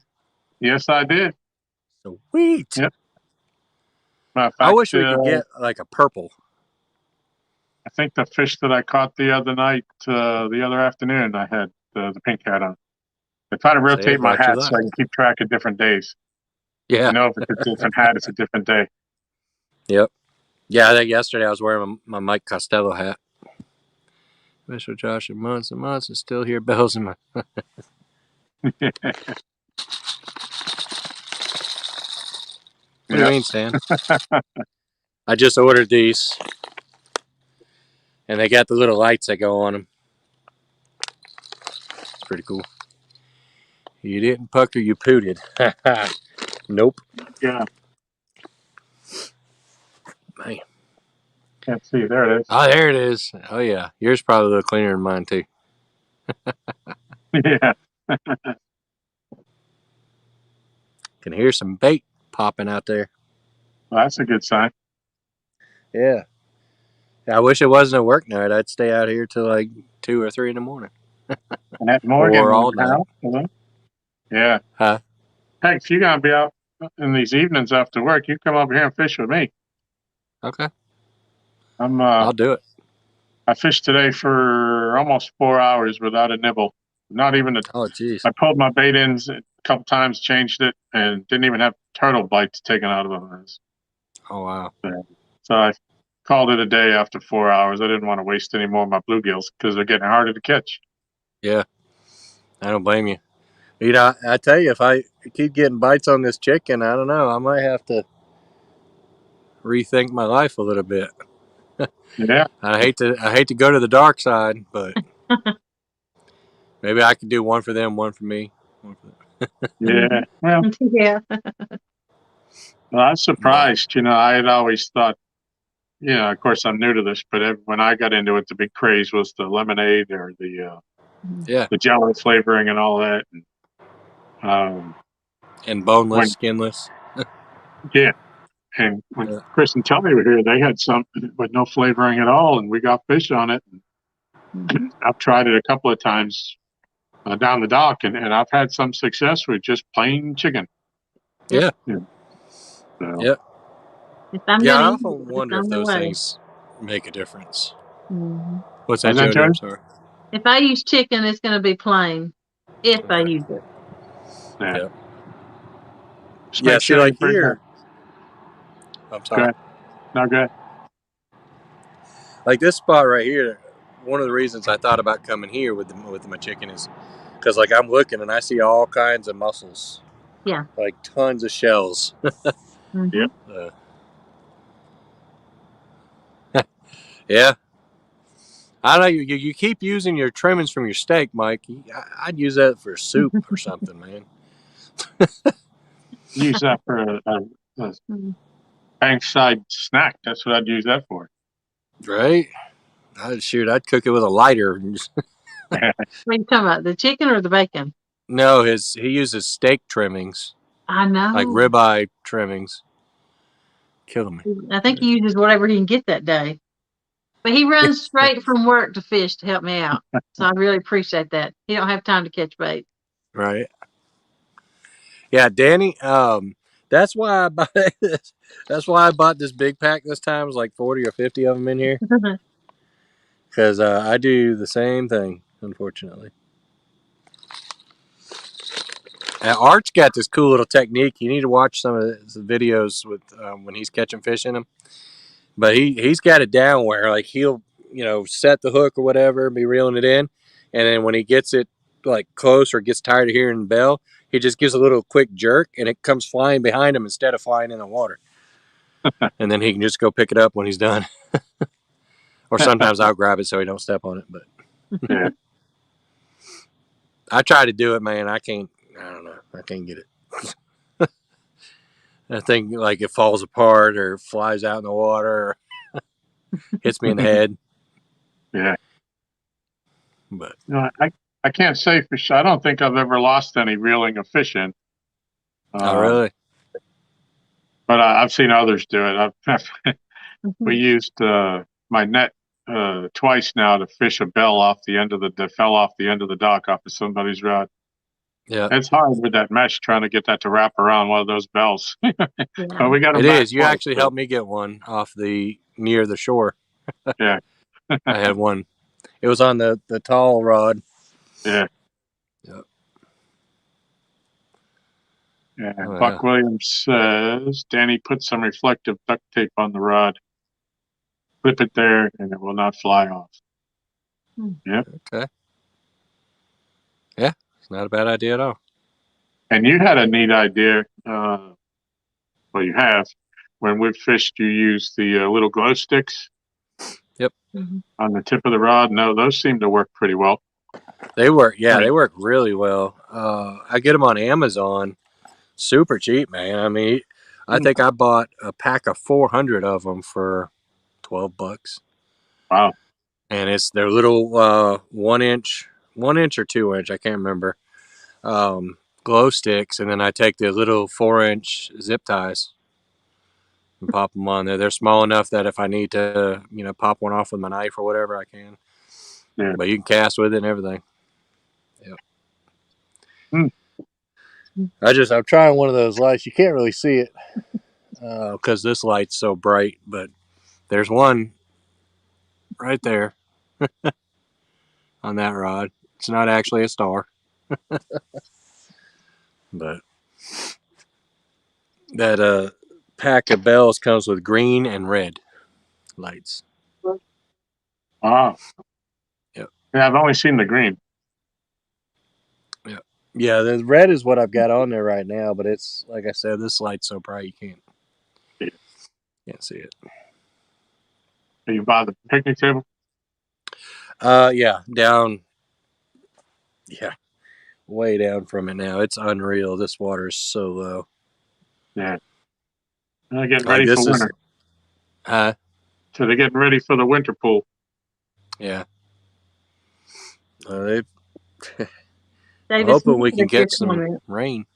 Yes, I did. Sweet. Yep. I wish we could get like a purple. I think the fish that I caught the other night, the other afternoon, I had the pink hat on. I try to rotate my hats so I can keep track of different days. Yeah. If it's a different hat, it's a different day. Yep. Yeah, I think yesterday I was wearing my Mike Costello hat. Mr. Josh and months and still hear bells in my. What do you mean, Stan? I just ordered these, and they got the little lights that go on them. It's pretty cool. You didn't pucker, you pooted. Nope. Yeah. Man. Can't see. There it is. Oh, there it is. Oh, yeah. Yours probably a little cleaner than mine, too. Yeah. Can hear some bait popping out there. Well, that's a good sign. Yeah. I wish it wasn't a work night. I'd stay out here till like 2 or 3 in the morning. And that Morgan Or all night. house. Yeah. Huh? Heck, if you're going to be out in these evenings after work, you come over here and fish with me. Okay. I'll do it. I fished today for almost 4 hours without a nibble. Not even a. Oh, jeez. I pulled my bait ends a couple times, changed it, and didn't even have turtle bites taken out of them. Oh, wow. So I called it a day after 4 hours. I didn't want to waste any more of my bluegills because they're getting harder to catch. Yeah. I don't blame you. You know, I tell you, if I keep getting bites on this chicken, I don't know. I might have to rethink my life a little bit. Yeah. I hate to go to the dark side, but maybe I could do one for them, one for me. Yeah. Well, yeah. well, I was surprised. You know, I had always thought, you know, of course, I'm new to this, but when I got into it, the big craze was the lemonade or the Jello flavoring and all that. And boneless, skinless. Yeah. And when Chris and Tubby were here, they had some with no flavoring at all, and we got fish on it. I've tried it a couple of times down the dock, and I've had some success with just plain chicken. Yeah. So, Yep. I often wonder if those things make a difference. Mm-hmm. What's that, Jody? I'm sorry. If I use chicken, it's going to be plain. If I use it. Yeah. Yeah, see, like here. I'm sorry. Go ahead. No, go ahead. Like this spot right here, one of the reasons I thought about coming here with my chicken is because, like, I'm looking and I see all kinds of mussels. Yeah. Like tons of shells. Yep. Yeah. I know you keep using your trimmings from your steak, Mike. I'd use that for soup or something, man. Use that for a bankside snack. That's what I'd use that for. Right? I'd cook it with a lighter. What are you talking about? The chicken or the bacon? No, he uses steak trimmings. I know. Like ribeye trimmings. Killing me. I think he uses whatever he can get that day. But he runs straight from work to fish to help me out. So I really appreciate that. He don't have time to catch bait. Right. Yeah, Danny, that's why I bought this. That's why I bought this big pack this time. It was like 40 or 50 of them in here. Because I do the same thing, unfortunately. Art's got this cool little technique. You need to watch some of the videos with when he's catching fish in them. But he's got it down where, like, he'll, set the hook or whatever, be reeling it in. And then when he gets it, like, close or gets tired of hearing the bell, he just gives a little quick jerk and it comes flying behind him instead of flying in the water. And then he can just go pick it up when he's done. Or sometimes I'll grab it so he don't step on it. But yeah. I try to do it, man. I don't know. I can't get it. I think like it falls apart or flies out in the water or hits me in the head. Yeah. But I can't say for sure. I don't think I've ever lost any reeling a fish in. Oh, really? But I've seen others do it. We used my net twice now to fish a bell off the end of that fell off the end of the dock off of somebody's rod. Yeah, it's hard with that mesh trying to get that to wrap around one of those bells. But we got it is. You actually helped me get one off near the shore. Yeah, I had one. It was on the tall rod. Yeah. Yep. Yeah. Buck Williams says Danny put some reflective duct tape on the rod. Clip it there, and it will not fly off. Yep. Okay. Yeah, it's not a bad idea at all. And you had a neat idea. Well, you have. When we've fished, you use the little glow sticks. Yep. On the tip of the rod. No, those seem to work pretty well. They work. Yeah, Right. they work really well. I get them on Amazon, super cheap, man. I mean, I think I bought a pack of 400 of them for $12. Wow. And they're little 1 inch, 1 inch or 2 inch, I can't remember, glow sticks, and then I take the little 4-inch zip ties and pop them on there. They're small enough that if I need to, pop one off with my knife or whatever, I can. Yeah. But you can cast with it and everything. Yep. I'm trying one of those lights. You can't really see it because this light's so bright, but there's one right there on that rod. It's not actually a star, but that pack of bells comes with green and red lights. Ah. Yep. Yeah, I've only seen the green. Yep. Yeah, the red is what I've got on there right now, but it's like I said, this light's so bright you can't see it. Are you by the picnic table? Yeah, down. Yeah, way down from it now. It's unreal. This water is so low. Yeah. They're getting ready for winter. So they're getting ready for the winter pool. Yeah. I'm hoping we can get some rain.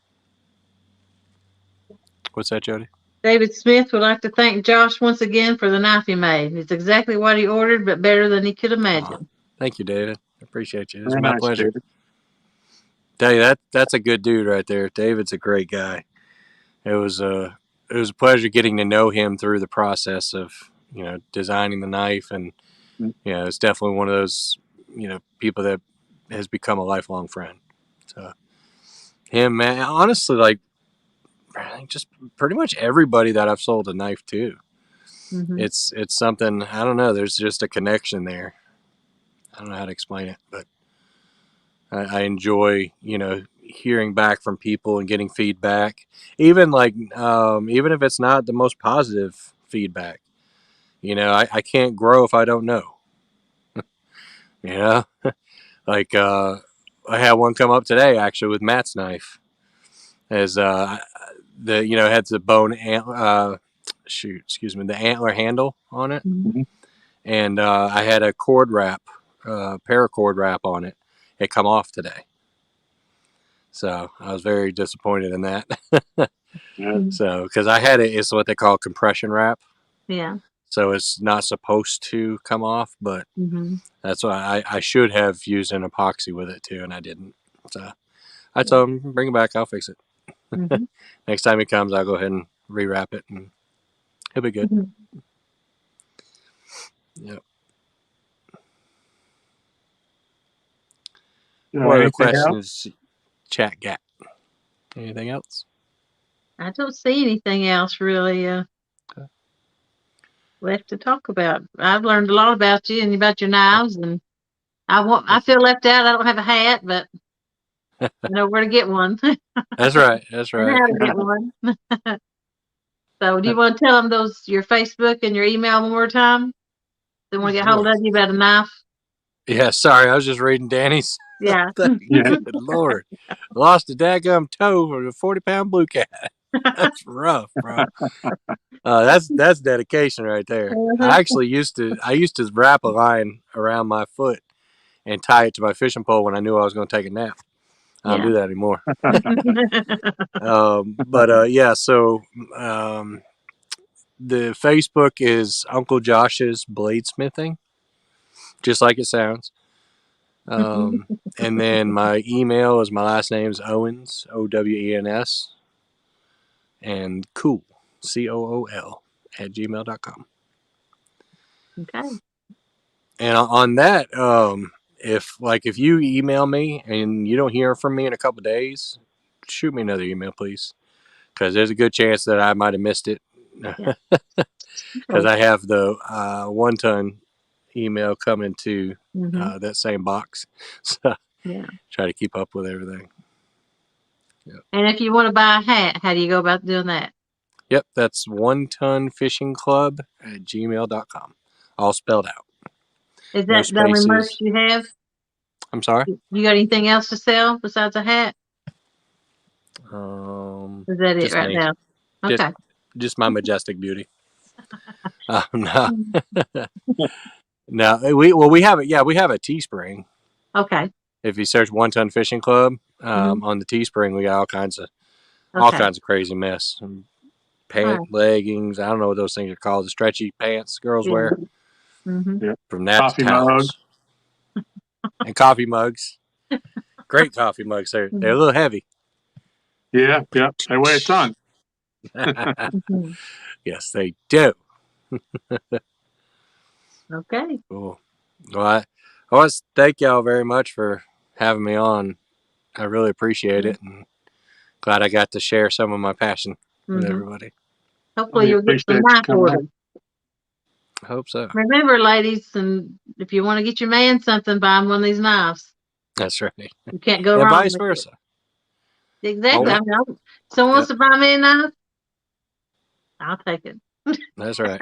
What's that, Jody? David Smith would like to thank Josh once again for the knife he made. It's exactly what he ordered, but better than he could imagine. Thank you, David. I appreciate you. It's Very my nice, pleasure. David. Tell you that's a good dude right there. David's a great guy. It was a pleasure getting to know him through the process of designing the knife, and it's definitely one of those people that has become a lifelong friend. So him, man, honestly, like just pretty much everybody that I've sold a knife to, it's something, I don't know. There's just a connection there. I don't know how to explain it, but I enjoy hearing back from people and getting feedback, even even if it's not the most positive feedback. I can't grow if I don't know. Like I had one come up today actually with Matt's knife, as had the bone the antler handle on it, and I had a cord wrap, paracord wrap on it. It come off today, so I was very disappointed in that. So because I had it's what they call compression wrap. Yeah. So it's not supposed to come off, but that's why I should have used an epoxy with it too, and I didn't. So I told him, bring it back, I'll fix it. Next time he comes, I'll go ahead and rewrap it, and he'll be good. Yep. What other questions chat got? Anything else? I don't see anything else really left to talk about. I've learned a lot about you and about your knives, and I feel left out. I don't have a hat, but I know where to get one. That's right. That's right. How to get one. So, do you want to tell them your Facebook and your email one more time? They want to get hold of you about a knife. Yeah, sorry, I was just reading Danny's. Yeah. Good Lord, lost a daggum toe for a 40-pound blue cat. That's rough, bro. That's dedication right there. I used to wrap a line around my foot and tie it to my fishing pole when I knew I was going to take a nap. I don't do that anymore. So the Facebook is Uncle Josh's Bladesmithing, just like it sounds. And then my email is my last name is Owens, Owens, and cool, COOL @gmail.com. Okay. And on that, if you email me and you don't hear from me in a couple of days, shoot me another email, please, because there's a good chance that I might have missed it. Because I have the 1 ton email coming to that same box, so try to keep up with everything. Yep. And if you want to buy a hat, how do you go about doing that? Yep, that's onetonfishingclub@gmail.com. All spelled out. Is No that the only merch spaces. you have? I'm sorry? You got anything else to sell besides a hat? Is that it Just right me. now? Okay. Just my majestic beauty. No. No, we have it. Yeah, we have a Teespring. Okay. If you search One Ton Fishing Club Mhm. on the Teespring, we got all kinds of crazy mess. Leggings. I don't know what those things are called. The stretchy pants girls wear. Mm-hmm. Yep. From that Coffee to towels and coffee mugs. Great coffee mugs. They're a little heavy. Yeah, yeah. They weigh a ton. Mhm. Yes, they do. Okay. Cool. Well, I want to thank y'all very much for having me on. I really appreciate it, and glad I got to share some of my passion with everybody. Hopefully We you'll get some appreciate you knife coming orders. on. I hope so. Remember, ladies, and if you want to get your man something, buy him one of these knives. That's right. You can't go And wrong vice with versa. it. Exactly. Oh. I mean, someone wants to buy me a knife, I'll take it. That's right.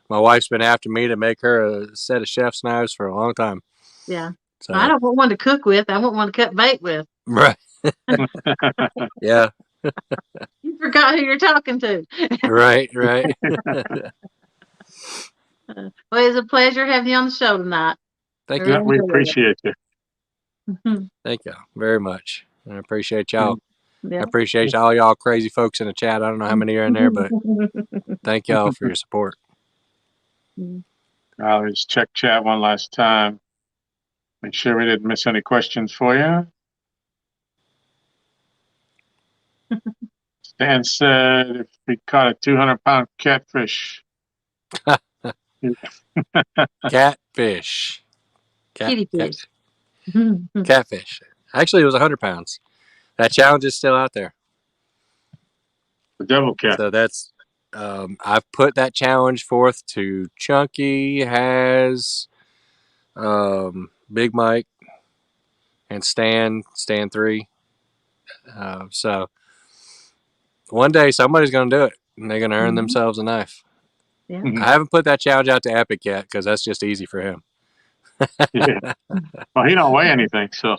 My wife's been after me to make her a set of chef's knives for a long time. Yeah. So, I don't want one to cook with. I want one to cut bait with. right. Yeah. You forgot who you're talking to. Right. Well, it's a pleasure having you on the show tonight. Thank Yeah, you. we appreciate you. Thank you very much. I appreciate y'all. Yeah. I appreciate all y'all crazy folks in the chat. I don't know how many are in there, but thank y'all for your support. I'll just check chat one last time. Make sure we didn't miss any questions for you. Stan said if we caught a 200-pound catfish. Catfish. Kitty fish. Catfish. Actually, it was 100 pounds. That challenge is still out there. The devil cat. So that's, I've put that challenge forth to Chunky, Has, Big Mike, and Stan 3. So one day somebody's going to do it, and they're going to earn themselves a knife. Yeah. I haven't put that challenge out to Epic yet because that's just easy for him. Yeah. Well, he don't weigh anything, so.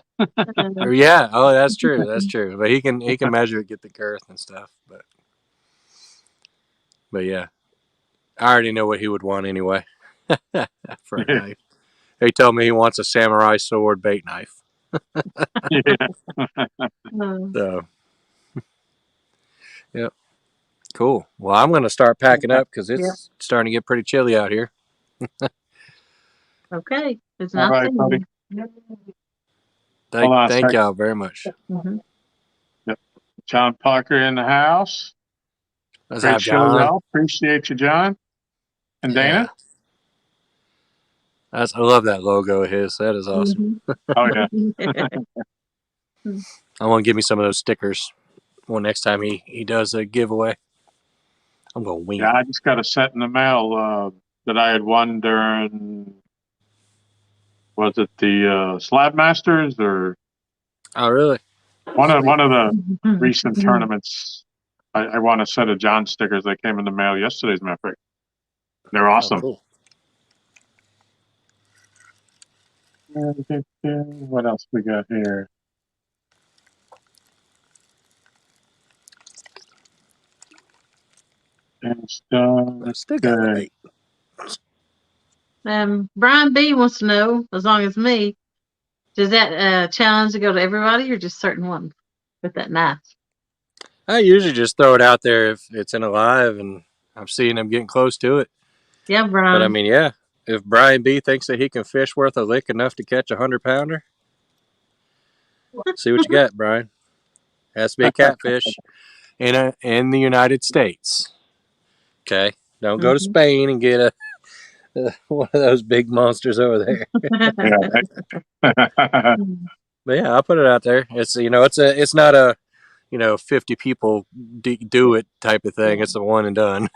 Yeah. Oh, that's true. That's true. But he can measure it, get the girth and stuff. But yeah, I already know what he would want anyway for a knife. He told me he wants a samurai sword bait knife. So, yep. Cool. Well, I'm going to start packing up because it's starting to get pretty chilly out here. Okay. It's All not right, buddy. Thank y'all very much. Yep. John Parker in the house. Let's Great have show, John. y'all. Appreciate you, John. And Dana. I love that logo of his. That is awesome. Oh, yeah. I want to give me some of those stickers. Well, next time he does a giveaway, I'm going to win. Yeah, I just got a set in the mail that I had won during, was it the Slab Masters or? Oh, really? One of the recent tournaments. I won a set of John stickers that came in the mail yesterday, as a matter of fact. They're awesome. Oh, cool. What else we got here? And Still got the bait. Brian B wants to know, as long as me, does that challenge to go to everybody or just certain ones with that knife? I usually just throw it out there if it's in a live and I'm seeing them getting close to it. Yeah, Brian. But I mean, yeah, if Brian B thinks that he can fish worth a lick enough to catch a 100-pounder, see what you got, Brian. Has to be a catfish in the United States. Okay, don't go to Spain and get one of those big monsters over there. But yeah, I'll put it out there. It's it's not a 50 people do it type of thing. It's a one and done.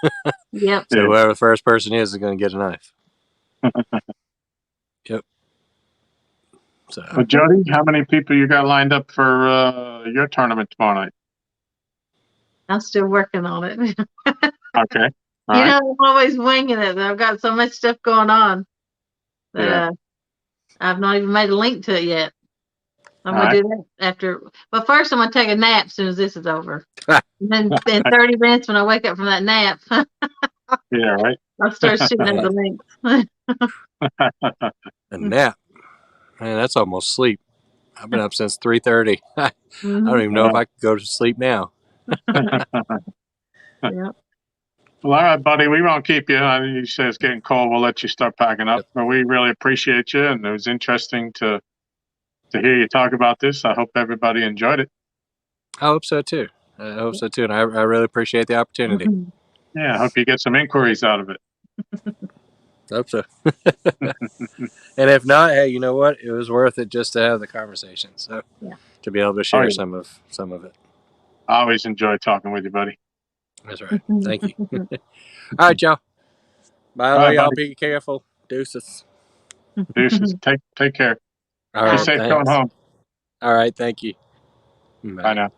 Yep. So whoever the first person is going to get a knife. Yep. So, Well, Jody, how many people you got lined up for your tournament tomorrow night? I'm still working on it. Okay. You know, I'm always winging it. I've got so much stuff going on that I've not even made a link to it yet. I'm going to do that after. But first, I'm going to take a nap as soon as this is over. And then in 30 minutes, when I wake up from that nap, Yeah, right. I'll start shooting out the links. a nap, man, that's almost sleep. I've been up since 3:30. I don't even know if I could go to sleep now. Yeah. Well, all right, buddy. We won't keep you. I mean, you say it's getting cold. We'll let you start packing up. But we really appreciate you, and it was interesting to hear you talk about this. I hope everybody enjoyed it. I hope so too. And I really appreciate the opportunity. Yeah, I hope you get some inquiries out of it. Hope so. And if not, hey, you know what? It was worth it just to have the conversation. So to be able to share some of it. I always enjoy talking with you, buddy. That's right. Thank you. All right, y'all. By the way, y'all be careful. Deuces. Deuces. Take care. All right. Be safe going home. All right. Thank you. Bye now.